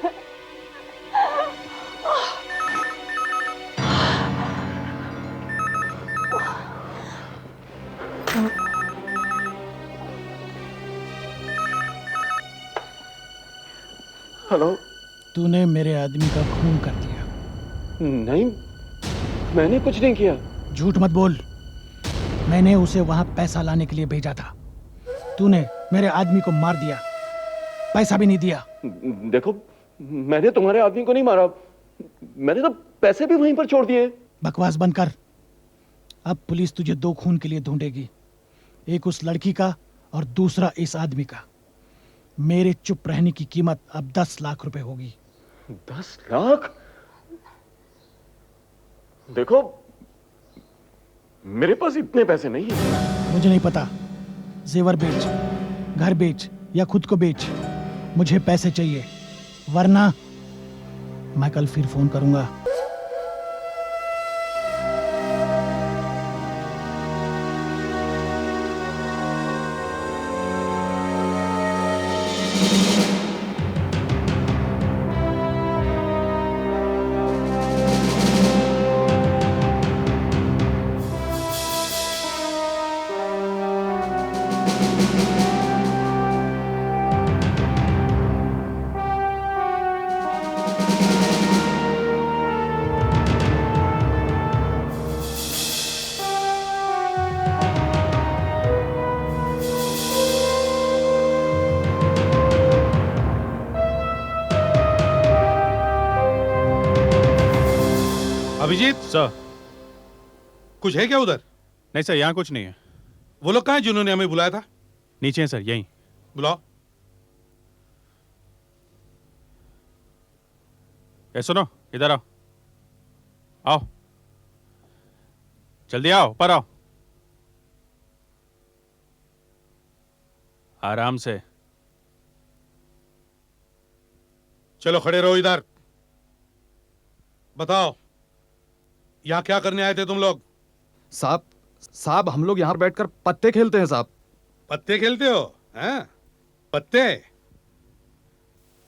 Speaker 10: हेलो,
Speaker 1: तूने मेरे आदमी का खून कर दिया।
Speaker 10: नहीं, मैंने कुछ नहीं किया।
Speaker 1: झूठ मत बोल। मैंने उसे वहां पैसा लाने के लिए भेजा था। तूने मेरे आदमी को मार दिया, पैसा भी नहीं दिया।
Speaker 10: देखो, मैंने तुम्हारे आदमी को नहीं मारा, मैंने तो पैसे भी वहीं पर छोड़ दिए।
Speaker 1: बकवास बंद कर। अब पुलिस तुझे 2 खून के लिए ढूंढेगी, एक उस लड़की का और दूसरा इस आदमी का। मेरे चुप रहने की कीमत अब 10 लाख रुपए होगी।
Speaker 10: 10 लाख? देखो, मेरे पास इतने पैसे नहीं है।
Speaker 1: मुझे नहीं पता, जेवर बेच, घर बेच या खुद को बेच, मुझे पैसे चाहिए, वरना मैं कल फिर फोन करूंगा।
Speaker 6: अभिजीत
Speaker 19: सर,
Speaker 6: कुछ है क्या उधर?
Speaker 19: नहीं सर, यहाँ कुछ नहीं है।
Speaker 6: वो लोग कहाँ हैं जिन्होंने हमें बुलाया था?
Speaker 19: नीचे हैं सर, यहीं।
Speaker 6: बुलाओ।
Speaker 19: ए सुनो, इधर आओ, आओ, जल्दी आओ, ऊपर आओ, आराम से।
Speaker 6: चलो खड़े रहो इधर। बताओ, यहाँ क्या करने आए थे तुम लोग?
Speaker 13: साहब हम लोग यहाँ बैठकर पत्ते खेलते हैं साहब।
Speaker 6: पत्ते खेलते हो? हैं? पत्ते?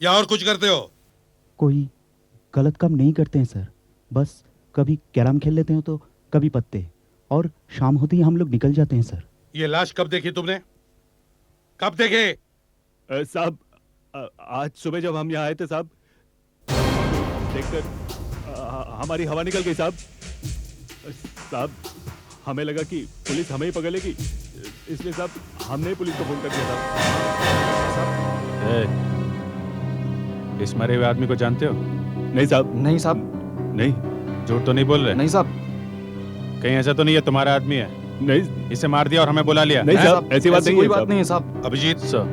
Speaker 6: या और कुछ करते हो?
Speaker 21: कोई गलत काम नहीं करते हैं सर, बस कभी कैरम खेल लेते हैं तो कभी पत्ते, और शाम होते ही हम लोग निकल जाते हैं सर।
Speaker 6: ये लाश कब देखी तुमने? कब देखे?
Speaker 19: साहब, आज सुबह जब हम यहाँ आए थे साहब, देखकर हमारी हवा निकल गई साहब। साहब, हमें लगा कि पुलिस हमें ही पकड़ेगी, इसलिए साहब हमने पुलिस को फोन कर दिया साहब। इस मरे हुए आदमी को जानते हो? नहीं साहब।
Speaker 13: नहीं साहब।
Speaker 19: नहीं? झूठ तो नहीं बोल रहे?
Speaker 13: नहीं साहब।
Speaker 19: कहीं ऐसा तो नहीं है तुम्हारा आदमी है? नहीं। इसे मार दिया और हमें बुला लिया? नहीं साहब, ऐसी बात नहीं है।
Speaker 13: कोई बात नहीं है साहब।
Speaker 6: अभिजीत सर,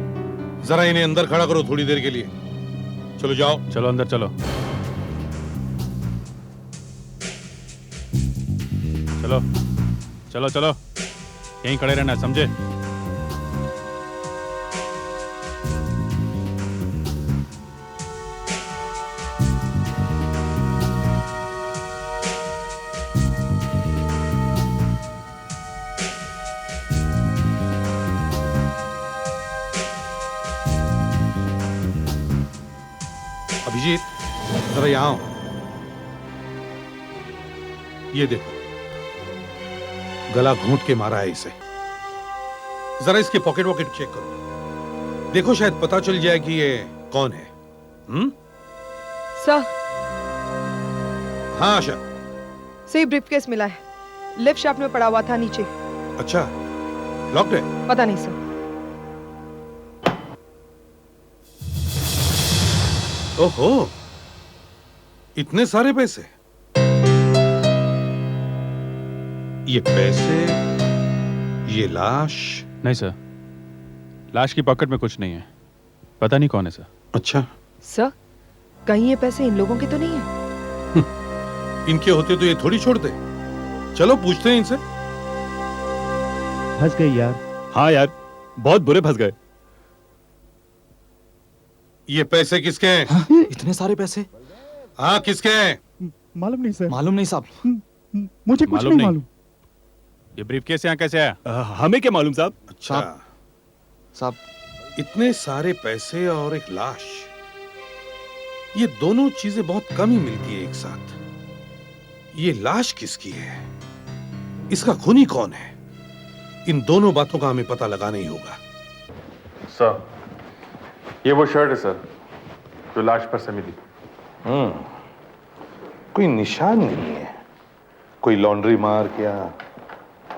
Speaker 6: जरा इन्हें अंदर खड़ा करो थोड़ी देर के लिए। चलो जाओ।
Speaker 19: चलो अंदर चलो। चलो चलो चलो, यहीं खड़े रहना, समझे?
Speaker 6: अभिजीत, जरा यहाँ आओ। ये देखो, गला घूंट के मारा है इसे। जरा इसके पॉकेट वॉकेट चेक करो, देखो शायद पता चल जाए कि ये कौन है।
Speaker 8: सर।
Speaker 6: हाँ आशा।
Speaker 8: सही ब्रीफकेस मिला है, लिफ्ट शाफ्ट में पड़ा हुआ था नीचे।
Speaker 6: अच्छा, लॉक्ड है?
Speaker 8: पता नहीं सर।
Speaker 6: ओहो, इतने सारे पैसे? ये पैसे, ये लाश?
Speaker 19: नहीं सर, लाश की पॉकेट में कुछ नहीं है, पता नहीं कौन है सर।
Speaker 6: अच्छा
Speaker 8: सर, कहीं ये पैसे इन लोगों के तो नहीं है?
Speaker 6: इनके होते तो ये थोड़ी छोड़ते। चलो पूछते हैं इनसे।
Speaker 21: फंस गए यार।
Speaker 19: हाँ यार, बहुत बुरे फंस गए।
Speaker 6: ये पैसे किसके हैं?
Speaker 13: हाँ? इतने सारे पैसे?
Speaker 6: हाँ किसके हैं?
Speaker 21: मालूम नहीं सर।
Speaker 13: मालूम नहीं साहब।
Speaker 21: मुझे कुछ नहीं मालूम।
Speaker 19: ये ब्रीफकेस यहाँ कैसे आया? हमें क्या मालूम साहब।
Speaker 6: अच्छा
Speaker 13: साहब,
Speaker 6: इतने सारे पैसे और एक लाश, ये दोनों चीजें बहुत कम ही मिलती है एक साथ। ये लाश किसकी है, इसका खूनी कौन है, इन दोनों बातों का हमें पता लगाना ही होगा।
Speaker 7: सर, ये वो शर्ट है सर जो लाश पर से मिली।
Speaker 3: कोई निशान नहीं है, कोई लॉन्ड्री मार्क या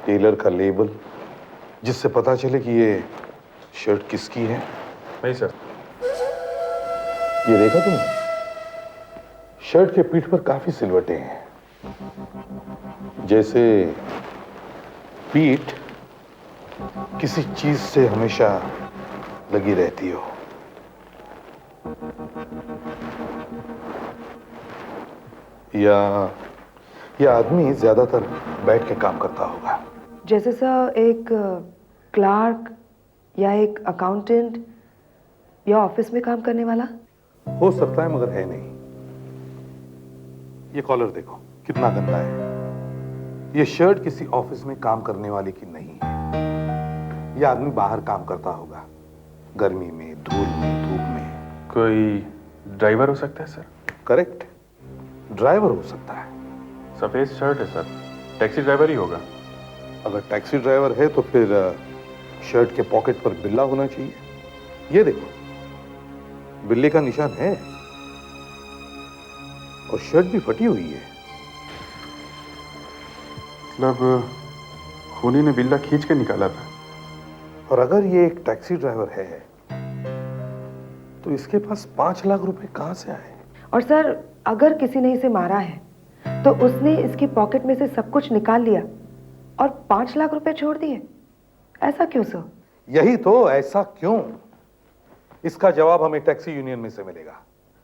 Speaker 3: टेलर का लेबल जिससे पता चले कि ये शर्ट किसकी है?
Speaker 7: नहीं सर।
Speaker 3: ये देखा तुमने? शर्ट के पीठ पर काफी सिलवटें हैं, जैसे पीठ किसी चीज से हमेशा लगी रहती हो। या आदमी ज्यादातर बैठ के काम करता होगा।
Speaker 8: जैसे सर एक क्लार्क या एक अकाउंटेंट या ऑफिस में काम करने वाला।
Speaker 3: हो सकता है मगर है नहीं। ये कॉलर देखो कितना गंदा है। ये शर्ट किसी ऑफिस में काम करने वाले की नहीं है। ये आदमी बाहर काम करता होगा, गर्मी में, धूल में, धूप में।
Speaker 7: कोई ड्राइवर हो सकता है सर?
Speaker 3: करेक्ट, ड्राइवर हो सकता है।
Speaker 7: सफेद शर्ट है सर, टैक्सी ड्राइवर ही होगा।
Speaker 3: अगर टैक्सी ड्राइवर है तो फिर शर्ट के पॉकेट पर बिल्ला होना चाहिए। ये देखो, बिल्ली का निशान है और शर्ट भी फटी हुई है।
Speaker 7: मतलब खूनी ने बिल्ला खींच के निकाला था।
Speaker 3: और अगर ये एक टैक्सी ड्राइवर है तो इसके पास 5 लाख रुपए कहां से आए?
Speaker 8: और सर अगर किसी ने इसे मारा है तो उसने इसकी पॉकेट में से सब कुछ निकाल लिया और 5 लाख रुपए छोड़ दिए। ऐसा क्यों सर?
Speaker 3: यही तो, ऐसा क्यों? इसका जवाब हमें टैक्सी यूनियन में से मिलेगा।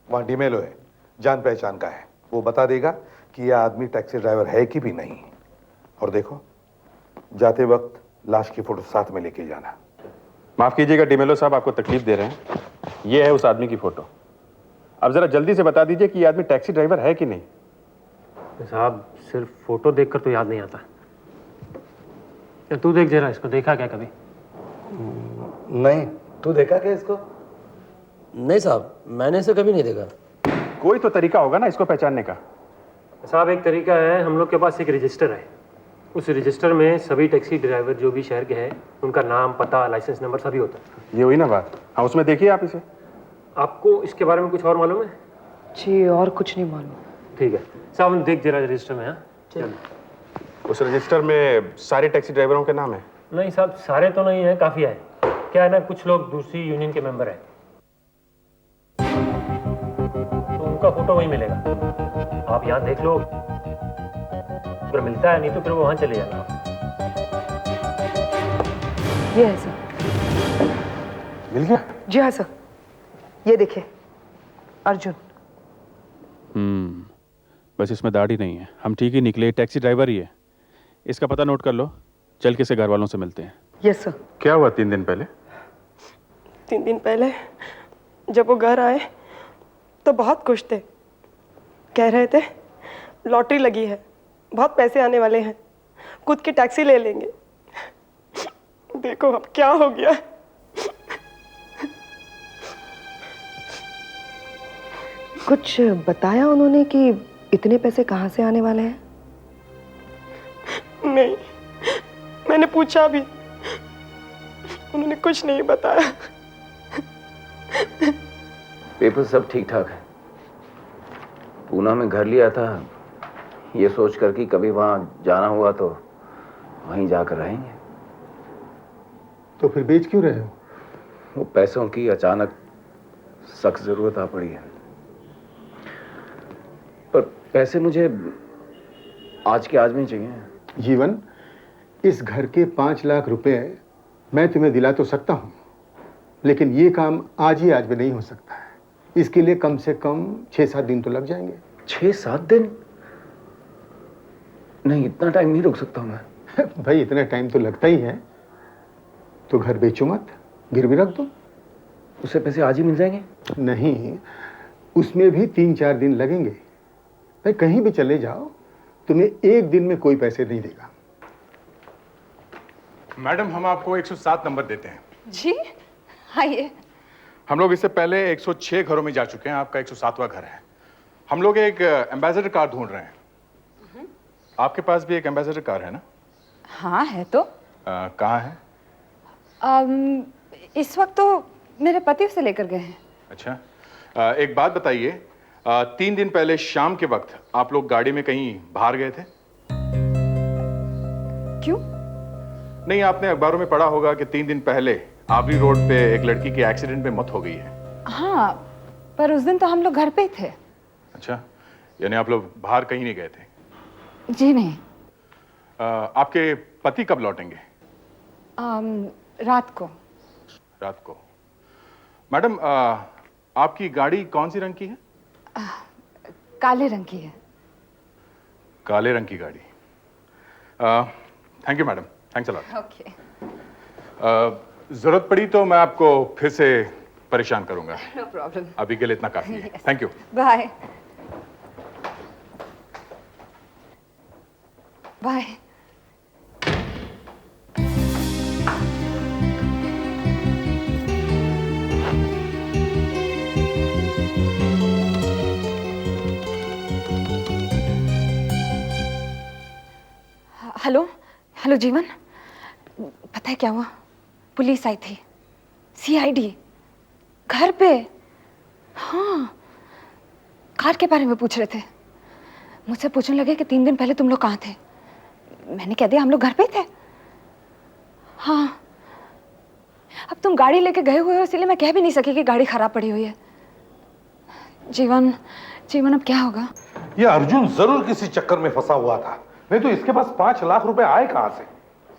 Speaker 3: वहां डिमेलो है, जान पहचान का है, वो बता देगा कि यह आदमी टैक्सी ड्राइवर है कि भी नहीं। और देखो, जाते वक्त लाश की फोटो साथ में लेके जाना।
Speaker 6: माफ कीजिएगा डिमेलो साहब, आपको तकलीफ दे रहे हैं। ये है उस आदमी की फोटो। अब जरा जल्दी से बता दीजिए कि ये आदमी टैक्सी ड्राइवर है कि नहीं।
Speaker 9: साहब सिर्फ फोटो देखकर तो याद नहीं आता। तू देख जरा इसको, देखा क्या कभी?
Speaker 22: नहीं, तू देखा क्या इसको? नहीं साहब, मैंने इसे कभी नहीं देखा।
Speaker 6: कोई तो तरीका होगा ना इसको पहचानने का।
Speaker 9: साहब एक तरीका है, हम लोग के पास एक रजिस्टर है। उस रजिस्टर में सभी टैक्सी ड्राइवर जो भी शहर के हैं उनका नाम, पता, लाइसेंस नंबर सभी होता है।
Speaker 6: ये हुई ना बात। हाँ, उसमें देखिए आप इसे।
Speaker 9: आपको इसके बारे में कुछ और मालूम है?
Speaker 8: जी और कुछ नहीं मालूम।
Speaker 9: ठीक है साहब, हम देख जरा रजिस्टर में। हाँ चल।
Speaker 6: उस रजिस्टर में सारे टैक्सी ड्राइवरों के नाम है?
Speaker 9: नहीं साहब, सारे तो नहीं है, काफी है। क्या है ना, कुछ लोग दूसरी यूनियन के मेंबर हैं, तो उनका फोटो वहीं मिलेगा। आप यहाँ देख लो, अगर मिलता है, नहीं तो फिर वो वहां चले जाना।
Speaker 8: ये है सर।
Speaker 3: मिल गया?
Speaker 8: जी हाँ सर, ये देखिए, अर्जुन।
Speaker 6: बस इसमें दाढ़ी नहीं है। हम ठीक ही निकले, टैक्सी ड्राइवर ही है। इसका पता नोट कर लो, चल के इसे घर वालों से मिलते हैं।
Speaker 8: Yes sir.
Speaker 6: क्या हुआ 3 दिन पहले?
Speaker 5: 3 दिन पहले जब वो घर आए तो बहुत खुश थे। कह रहे थे लॉटरी लगी है, बहुत पैसे आने वाले हैं, खुद की टैक्सी ले लेंगे। देखो अब क्या हो गया।
Speaker 8: कुछ बताया उन्होंने कि इतने पैसे कहाँ से आने वाले हैं?
Speaker 5: नहीं, मैंने पूछा भी, उन्होंने कुछ नहीं बताया।
Speaker 20: पेपर सब ठीक ठाक है। पूना में घर लिया था, ये सोच कर कि कभी वहां जाना हुआ तो वहीं जाकर रहेंगे।
Speaker 3: तो फिर बेच क्यों रहे हो?
Speaker 20: वो पैसों की अचानक सख्त जरूरत आ पड़ी है। पर पैसे मुझे आज के आज में चाहिए।
Speaker 23: जीवन, इस घर के 5 लाख रुपए मैं तुम्हें दिला तो सकता हूं, लेकिन ये काम आज ही आज में नहीं हो सकता है। इसके लिए कम से कम 6-7 दिन तो लग जाएंगे।
Speaker 20: 6-7 दिन? नहीं, इतना टाइम नहीं रुक सकता मैं।
Speaker 23: भाई इतना टाइम तो लगता ही है, तो घर बेचो मत, गिरवी रख दो।
Speaker 20: उससे पैसे आज ही मिल जाएंगे?
Speaker 23: नहीं, उसमें भी 3-4 दिन लगेंगे। भाई कहीं भी चले जाओ, तुम्हें 1 दिन में कोई पैसे नहीं देगा।
Speaker 7: मैडम, हम आपको 107 नंबर देते हैं।
Speaker 18: जी आइए।
Speaker 7: हम लोग इससे पहले 106 घरों में जा चुके हैं, आपका 107वां घर है। हम लोग एक एम्बेसडर कार ढूंढ रहे हैं। आपके पास भी एक एम्बेसडर कार है ना?
Speaker 18: हाँ है तो।
Speaker 7: कहाँ है?
Speaker 18: इस वक्त तो मेरे पति उसे लेकर गए हैं।
Speaker 7: अच्छा, एक बात बताइए, 3 दिन पहले शाम के वक्त आप लोग गाड़ी में कहीं बाहर गए थे?
Speaker 18: क्यों?
Speaker 7: नहीं, आपने अखबारों में पढ़ा होगा कि 3 दिन पहले आवरी रोड पे एक लड़की की एक्सीडेंट में मौत हो गई है।
Speaker 18: हाँ, पर उस दिन तो हम लोग घर पे ही थे।
Speaker 7: अच्छा, यानी आप लोग बाहर कहीं नहीं गए थे?
Speaker 18: जी नहीं।
Speaker 7: आपके पति कब लौटेंगे?
Speaker 18: रात को।
Speaker 7: रात को। मैडम, आपकी गाड़ी कौन सी रंग की है?
Speaker 18: काले रंग की है।
Speaker 7: काले रंग की गाड़ी। Thank you madam, thanks a lot.
Speaker 18: Okay.
Speaker 7: जरूरत पड़ी तो मैं आपको फिर से परेशान करूंगा।
Speaker 18: No problem.
Speaker 7: अभी के लिए इतना काफी है। Thank you.
Speaker 18: Bye bye. Hello hello Jeevan, पता है क्या हुआ? पुलिस आई थी, सीआईडी घर पे। हाँ, कार के बारे में पूछ रहे थे। मुझसे पूछने लगे कि 3 दिन पहले तुम लोग कहाँ थे। मैंने कह दिया हम लोग घर पे थे। हाँ, अब तुम गाड़ी लेके गए हुए हो, इसलिए मैं कह भी नहीं सकी कि गाड़ी खराब पड़ी हुई है। जीवन जीवन अब क्या होगा?
Speaker 3: ये अर्जुन जरूर किसी चक्कर में फंसा हुआ था, नहीं तो इसके पास 5 लाख रुपए आए कहां से?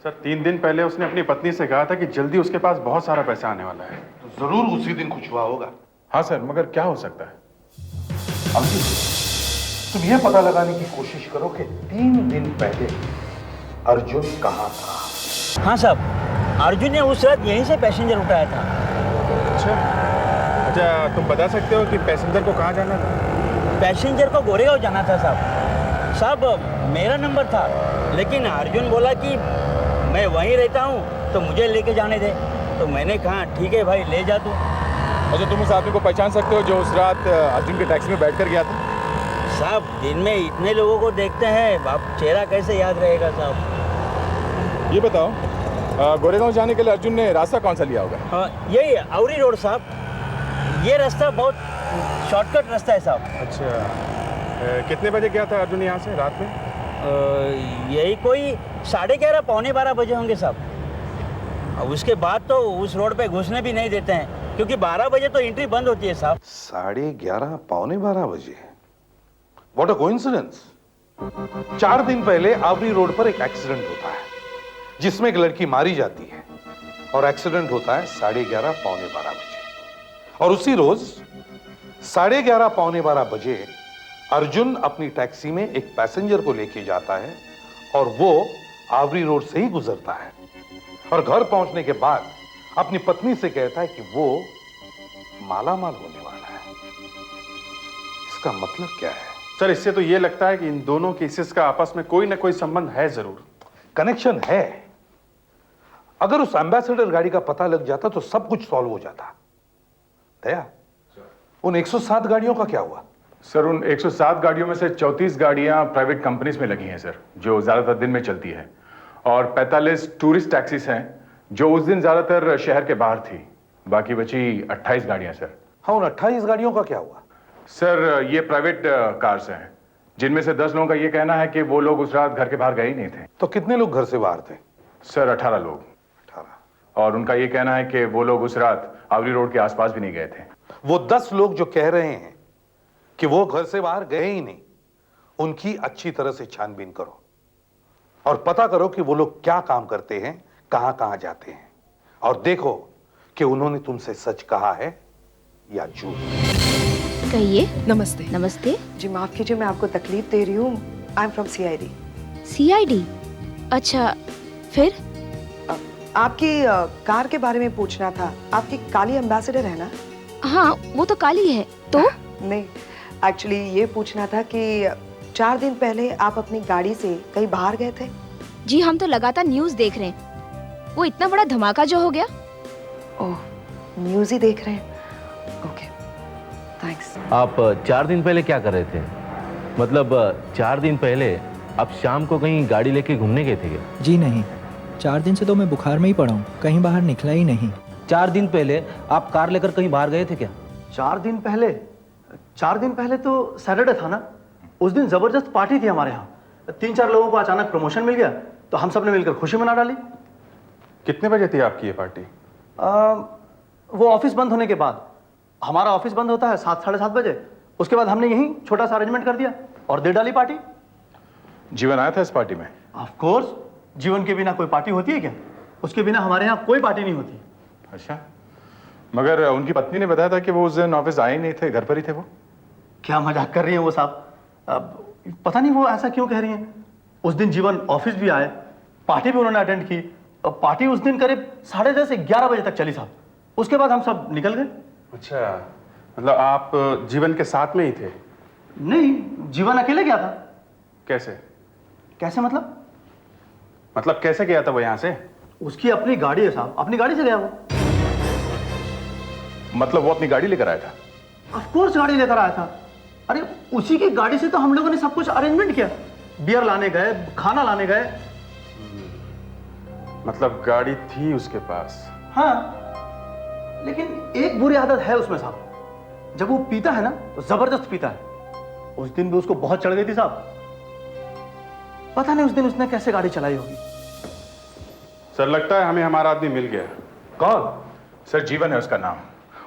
Speaker 7: सर, 3 दिन पहले उसने अपनी पत्नी से कहा था कि जल्दी उसके पास बहुत सारा पैसा आने वाला है।
Speaker 3: तो जरूर उसी दिन कुछ हुआ होगा।
Speaker 7: हाँ सर, मगर क्या हो सकता है?
Speaker 3: अर्जुन, तुम ये पता लगाने की कोशिश करो कि 3 दिन पहले अर्जुन कहाँ था।
Speaker 4: हाँ साहब, अर्जुन ने उस रात यहीं से पैसेंजर उठाया था।
Speaker 7: अच्छा, तुम बता सकते हो कि पैसेंजर को कहाँ जाना था?
Speaker 4: पैसेंजर को गोरेगांव जाना था साहब, मेरा नंबर था, लेकिन अर्जुन बोला कि मैं वहीं रहता हूँ तो मुझे लेके जाने दे। तो मैंने कहा ठीक है भाई, ले जा तू।
Speaker 7: अच्छा, तुम उस आदमी को पहचान सकते हो जो उस रात अर्जुन के टैक्सी में बैठकर गया था?
Speaker 4: साहब, दिन में इतने लोगों को देखते हैं, आप चेहरा कैसे याद रहेगा साहब?
Speaker 7: ये बताओ, गोरेगांव जाने के लिए अर्जुन ने रास्ता कौन सा लिया होगा?
Speaker 4: यही आवरी रोड साहब, ये रास्ता बहुत शॉर्टकट रास्ता है साहब।
Speaker 7: अच्छा, कितने बजे गया था अर्जुन यहाँ से रात में?
Speaker 4: यही कोई 11:30 पौने 12 बजे होंगे साहब। अब उसके बाद तो उस रोड पे घुसने भी नहीं देते हैं, क्योंकि 12 बजे तो एंट्री बंद होती है साहब।
Speaker 3: 11:30 पौने 12 बजे? What a coincidence. 4 दिन पहले आवरी रोड पर एक एक्सीडेंट होता है जिसमें एक लड़की मारी जाती है, और एक्सीडेंट होता है 11:30 पौने 12 बजे। और उसी रोज 11:30 पौने 12 बजे अर्जुन अपनी टैक्सी में एक पैसेंजर को लेके जाता है, और वो आवरी रोड से ही गुजरता है, और घर पहुंचने के बाद अपनी पत्नी से कहता है कि वो मालामाल होने वाला है। इसका मतलब क्या है?
Speaker 7: सर, इससे तो ये लगता है कि इन दोनों केसेस का आपस में कोई ना कोई संबंध है जरूर।
Speaker 3: कनेक्शन है। अगर उस एम्बेसडर गाड़ी का पता लग जाता तो सब कुछ सॉल्व हो जाता। दया, उन 107 गाड़ियों का क्या हुआ?
Speaker 7: सर, उन 107 गाड़ियों में से 34 गाड़ियां प्राइवेट कंपनीज में लगी हैं सर, जो ज्यादातर दिन में चलती है, और 45 टूरिस्ट टैक्सीज हैं जो उस दिन ज्यादातर शहर के बाहर थी। बाकी बची 28 गाड़ियां सर।
Speaker 3: हाँ, उन 28 गाड़ियों का क्या हुआ?
Speaker 7: सर, ये प्राइवेट कार्स हैं, जिनमें से 10 लोगों का ये कहना है कि वो लोग उस रात घर के बाहर गए ही नहीं थे।
Speaker 3: तो कितने लोग घर से बाहर थे?
Speaker 7: सर, 18 लोग।
Speaker 3: 18।
Speaker 7: और उनका ये कहना है कि वो लोग उस रात आवरी रोड के आसपास भी नहीं गए थे।
Speaker 3: वो 10 लोग जो कह रहे हैं कि वो घर से बाहर गए ही नहीं, उनकी अच्छी तरह से छानबीन करो और पता करो कि वो लोग क्या काम करते हैं, कहां कहां जाते हैं, और देखो कि उन्होंने तुमसे सच कहा है या झूठ।
Speaker 17: कहिए।
Speaker 5: नमस्ते।
Speaker 17: नमस्ते।
Speaker 5: जी माफ कीजिए, मैं आपको तकलीफ दे रही हूँ। I am from CID.
Speaker 17: CID? अच्छा, फिर?
Speaker 5: आपकी कार के बारे में पूछना था। आपकी काली एम्बेसडर है ना?
Speaker 17: हाँ, वो तो काली है। तो
Speaker 5: नहीं, एक्चुअली ये पूछना था कि 4 दिन पहले आप अपनी गाड़ी से कहीं बाहर गए थे?
Speaker 17: जी, हम तो लगातार न्यूज़ देख रहे हैं। वो इतना बड़ा धमाका जो हो गया।
Speaker 5: ओह, न्यूज़ ही देख रहे हैं। Okay, thanks.
Speaker 15: आप 4 दिन पहले क्या कर रहे थे? मतलब 4 दिन पहले आप शाम को कहीं गाड़ी लेके घूमने गए थे क्या?
Speaker 11: जी नहीं, 4 दिन से तो मैं बुखार में ही पड़ा हूँ, कहीं बाहर निकला ही नहीं।
Speaker 21: 4 दिन पहले आप कार लेकर कहीं बाहर गए थे क्या?
Speaker 2: 4 दिन पहले?
Speaker 12: 4 दिन पहले तो सैटरडे था ना, उस दिन जबरदस्त पार्टी थी हमारे यहाँ। 3-4 लोगों को अचानक प्रमोशन मिल गया तो हम सब ने मिलकर खुशी मना डाली।
Speaker 6: कितने बजे थी आपकी ये पार्टी?
Speaker 12: वो ऑफिस बंद होने के बाद। हमारा ऑफिस बंद होता है 7-7:30 बजे। उसके बाद हमने यहीं छोटा सा अरेंजमेंट कर दिया और दे डाली पार्टी।
Speaker 7: जीवन आया था इस पार्टी में?
Speaker 12: ऑफ कोर्स, जीवन के बिना कोई पार्टी होती है क्या? उसके बिना हमारे यहाँ कोई पार्टी नहीं होती।
Speaker 7: अच्छा, मगर उनकी पत्नी ने बताया था कि वो उस दिन ऑफिस आए नहीं थे, घर पर ही थे वो।
Speaker 12: क्या मजाक कर रही हैं वो साहब? पता नहीं वो ऐसा क्यों कह रही हैं। उस दिन जीवन ऑफिस भी आए, पार्टी भी उन्होंने अटेंड की। पार्टी उस दिन करीब 10:30 से 11 बजे तक चली साहब। उसके बाद हम सब निकल गए।
Speaker 6: अच्छा, मतलब आप जीवन के साथ में ही थे?
Speaker 12: नहीं, जीवन अकेले गया था।
Speaker 6: कैसे?
Speaker 12: कैसे मतलब?
Speaker 6: मतलब कैसे गया था वो यहाँ से?
Speaker 12: उसकी अपनी गाड़ी है साहब, अपनी गाड़ी से गया वो।
Speaker 7: मतलब वो अपनी गाड़ी लेकर आया था?
Speaker 12: ऑफ कोर्स गाड़ी लेकर आया था। अरे उसी की गाड़ी से तो हम लोगों ने सब कुछ अरेंजमेंट किया। बियर लाने गए, खाना लाने गए।
Speaker 6: मतलब गाड़ी थी उसके पास?
Speaker 12: हाँ, लेकिन एक बुरी आदत है उसमें साहब, जब वो पीता है ना तो जबरदस्त पीता है। उस दिन भी उसको बहुत चढ़ गई थी साहब। पता नहीं उस दिन उसने कैसे गाड़ी चलाई होगी।
Speaker 6: सर लगता है हमें हमारा आदमी मिल गया।
Speaker 7: कौन? सर जीवन है उसका नाम।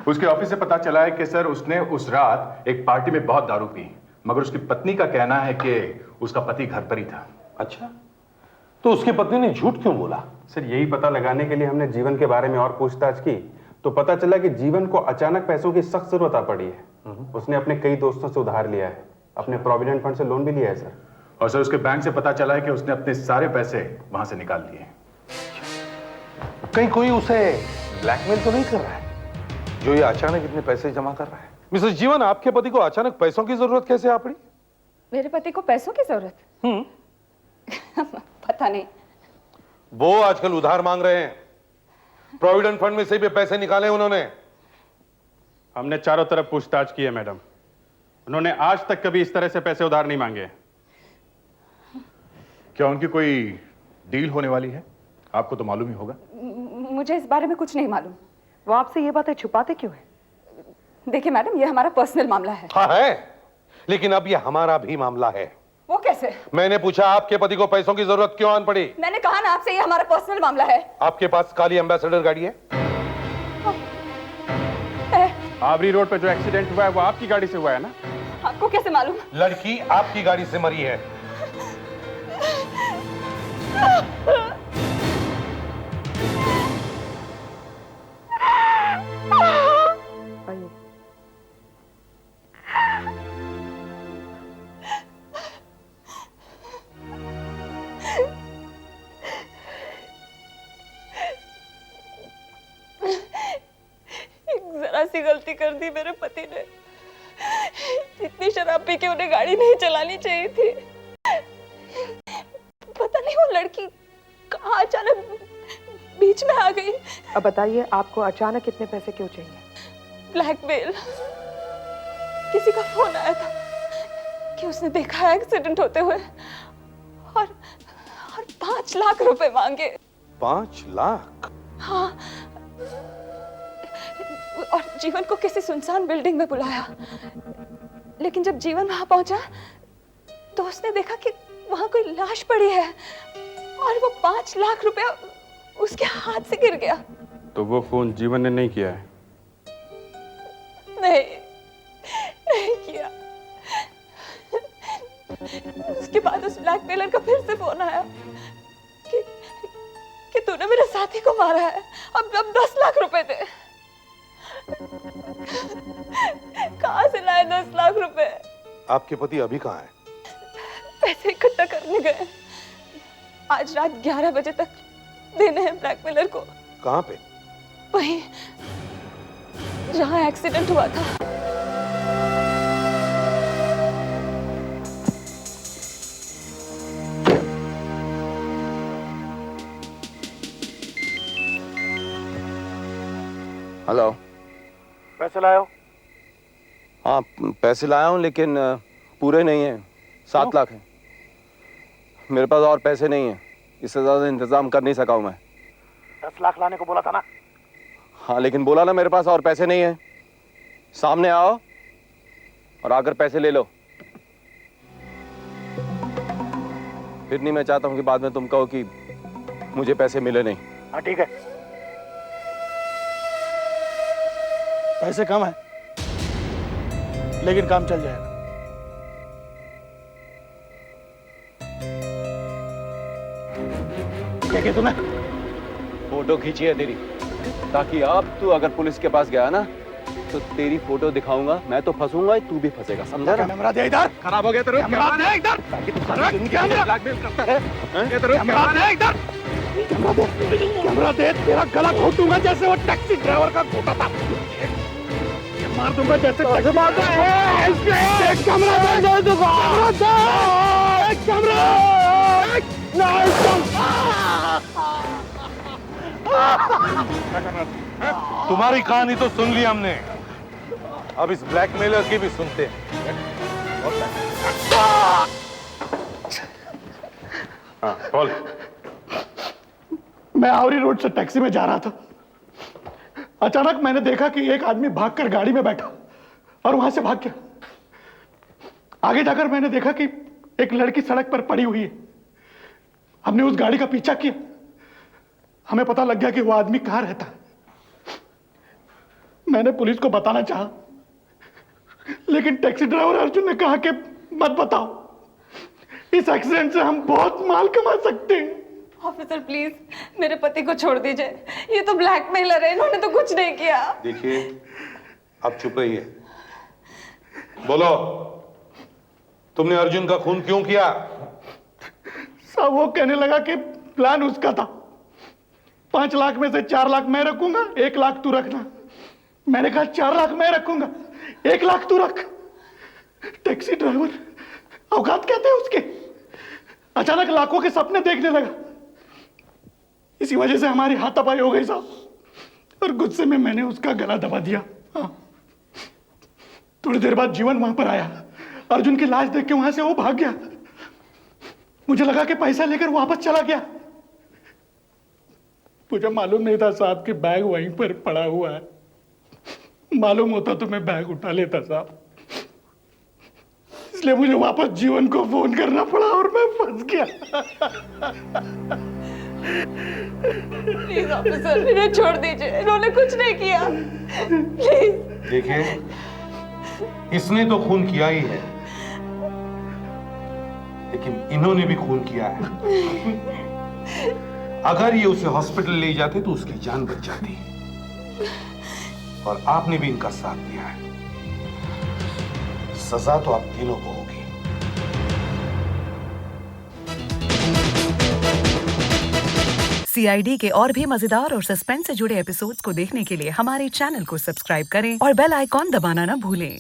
Speaker 7: उसके ऑफिस से पता चला है कि सर उसने उस रात एक पार्टी में बहुत दारू पी, मगर उसकी पत्नी का कहना है कि उसका पति घर पर ही था।
Speaker 10: अच्छा, तो उसकी पत्नी ने झूठ क्यों बोला?
Speaker 6: सर यही पता लगाने के लिए हमने जीवन के बारे में और पूछताछ की तो पता चला कि जीवन को अचानक पैसों की सख्त जरूरत आ पड़ी है। उसने अपने कई दोस्तों से उधार लिया है, अपने प्रोविडेंट फंड से लोन भी लिया है सर।
Speaker 7: और सर उसके बैंक से पता चला है कि उसने अपने सारे पैसे वहां से निकाल लिए।
Speaker 3: कहीं कोई उसे ब्लैकमेल तो नहीं कर रहा है जो ये अचानक इतने पैसे जमा कर रहा है? मिसेस जीवन, आपके पति को अचानक पैसों की जरूरत कैसे आ पड़ी?
Speaker 18: मेरे पति को पैसों की जरूरत? पता नहीं।
Speaker 3: वो आजकल उधार मांग रहे हैं। प्रोविडेंट फंड में से भी पैसे निकाले उन्होंने।
Speaker 6: हमने चारों तरफ पूछताछ की है मैडम, उन्होंने आज तक कभी इस तरह से पैसे उधार नहीं मांगे।
Speaker 7: क्या उनकी कोई डील होने वाली है? आपको तो मालूम ही होगा।
Speaker 18: मुझे इस बारे में कुछ नहीं मालूम।
Speaker 5: वो आपसे ये बातें छुपाते क्यों है?
Speaker 18: देखिए मैडम, ये हमारा पर्सनल मामला है।
Speaker 3: हाँ है, लेकिन अब ये हमारा भी मामला है।
Speaker 18: वो कैसे?
Speaker 3: मैंने पूछा आपके पति को पैसों की जरूरत क्यों आन पड़ी?
Speaker 18: मैंने कहा ना आपसे, ये हमारा पर्सनल मामला है।
Speaker 3: आपके पास काली एम्बेसडर गाड़ी है?
Speaker 6: आवरी रोड पे जो एक्सीडेंट हुआ है वो आपकी गाड़ी से हुआ है ना?
Speaker 18: आपको कैसे मालूम?
Speaker 3: लड़की आपकी गाड़ी से मरी है।
Speaker 5: जरा सी गलती कर दी मेरे पति ने। इतनी शराब पी के उन्हें गाड़ी नहीं चलानी चाहिए थी। पता नहीं वो लड़की कहाँ अचानक बीच में आ गई।
Speaker 14: अब बताइए, आपको अचानक इतने पैसे क्यों चाहिए?
Speaker 5: ब्लैकमेल। किसी का फोन आया था कि उसने देखा है एक्सीडेंट होते हुए और 5 लाख रुपए मांगे।
Speaker 3: 5 लाख?
Speaker 5: हाँ, और जीवन को किसी सुनसान बिल्डिंग में बुलाया। लेकिन जब जीवन वहां पहुंचा तो उसने देखा कि वहां कोई लाश पड़ी है और वो 5 लाख रुपया उसके हाथ से गिर गया।
Speaker 6: तो वो फोन जीवन ने नहीं किया है?
Speaker 5: नहीं किया। उसके बाद उस ब्लैकमेलर का फिर से फोन आया कि तूने मेरे साथी को मारा है, अब 10 लाख रुपए दे। कहाँ से लाए 10 लाख रुपए?
Speaker 3: आपके पति अभी कहाँ है?
Speaker 5: पैसे इकट्ठा करने गए। आज रात 11 बजे तक देने हैं ब्लैकमेलर को।
Speaker 3: कहाँ पे?
Speaker 5: वहीं जहाँ एक्सीडेंट हुआ था।
Speaker 20: हेलो।
Speaker 10: पैसे लाए?
Speaker 20: हाँ पैसे लाया हूँ, लेकिन पूरे नहीं हैं। 7 लाख हैं मेरे पास, और पैसे नहीं हैं। इससे ज़्यादा इंतज़ाम कर नहीं सका हूँ मैं।
Speaker 10: 10 लाख लाने को बोला था ना?
Speaker 20: हाँ लेकिन बोला ना मेरे पास और पैसे नहीं हैं। सामने आओ।
Speaker 1: और आकर पैसे ले लो। फिर नहीं मैं चाहता हूं कि बाद में तुम कहो कि मुझे पैसे मिले नहीं।
Speaker 12: हाँ ठीक है, पैसे कम है लेकिन काम चल जाएगा। क्या किया तूने?
Speaker 1: फोटो खींची है तेरी, ताकि अब तू अगर पुलिस के पास गया ना तो तेरी फोटो दिखाऊंगा, मैं तो फंसूंगा, तू भी फंसेगा, समझा ना?
Speaker 12: कैमरा दे इधर।
Speaker 1: खराब हो गया तेरा
Speaker 12: कैमरा दे इधर।
Speaker 1: ब्लैकमेल करता है।
Speaker 12: कैमरा दे इधर। कैमरा दे, तेरा गला घोट दूंगा जैसे वो टैक्सी ड्राइवर का घोटा था। मार दूंगा जैसे टैक्सी मारता है। कैमरा दे, कैमरा दे, कैमरा।
Speaker 3: तुम्हारी कहानी तो सुन ली हमने, अब इस ब्लैकमेलर की भी सुनते हैं। हाँ, बोल।
Speaker 12: मैं आवरी रोड से टैक्सी में जा रहा था। अचानक मैंने देखा कि एक आदमी भागकर गाड़ी में बैठा और वहां से भाग गया। आगे जाकर मैंने देखा कि एक लड़की सड़क पर पड़ी हुई है। हमने उस गाड़ी का पीछा किया। हमें पता लग गया कि वो आदमी कहां रहता है। मैंने पुलिस को बताना चाहा, लेकिन टैक्सी ड्राइवर अर्जुन ने कहा कि मत बताओ, इस एक्सीडेंट से हम बहुत माल कमा सकते हैं।
Speaker 18: ऑफिसर प्लीज मेरे पति को छोड़ दीजिए, ये तो ब्लैकमेलर है, इन्होंने तो कुछ नहीं किया।
Speaker 3: देखिए, अब चुप रहिए। बोलो, तुमने अर्जुन का खून क्यों किया?
Speaker 12: साहब वो कहने लगा कि प्लान उसका था, 5 लाख में से 4 लाख मैं रखूंगा, 1 लाख तू रखना। मैंने कहा 4 लाख मैं रखूंगा, 1 लाख तू रख। टैक्सी ड्राइवर औकात कहते हैं उसके, अचानक लाखों के सपने देखने लगा। इसी वजह से हमारी हाथापाई हो गई साहब, और गुस्से में मैंने उसका गला दबा दिया। हाँ। थोड़ी देर बाद जीवन वहां पर आया। अर्जुन की लाश देख के वहां से वो भाग गया। मुझे लगा कि पैसा लेकर वापस चला गया। मुझे मालूम नहीं था साहब कि बैग वहीं पर पड़ा हुआ है। मालूम होता तो मैं बैग उठा लेता साहब, इसलिए मुझे वापस जीवन को फोन करना पड़ा और मैं फंस गया।
Speaker 18: प्लीज ऑफिसर इन्हें छोड़ दीजिए, इन्होंने कुछ नहीं किया, प्लीज।
Speaker 3: देखिए, इसने तो खून किया ही है, लेकिन इन्होंने भी खून किया है। अगर ये उसे हॉस्पिटल ले जाते तो उसकी जान बच जाती, और आपने भी इनका साथ दिया है। सजा तो आप तीनों को होगी।
Speaker 16: CID के और भी मजेदार और सस्पेंस से जुड़े एपिसोड्स को देखने के लिए हमारे चैनल को सब्सक्राइब करें और बेल आइकॉन दबाना ना भूलें।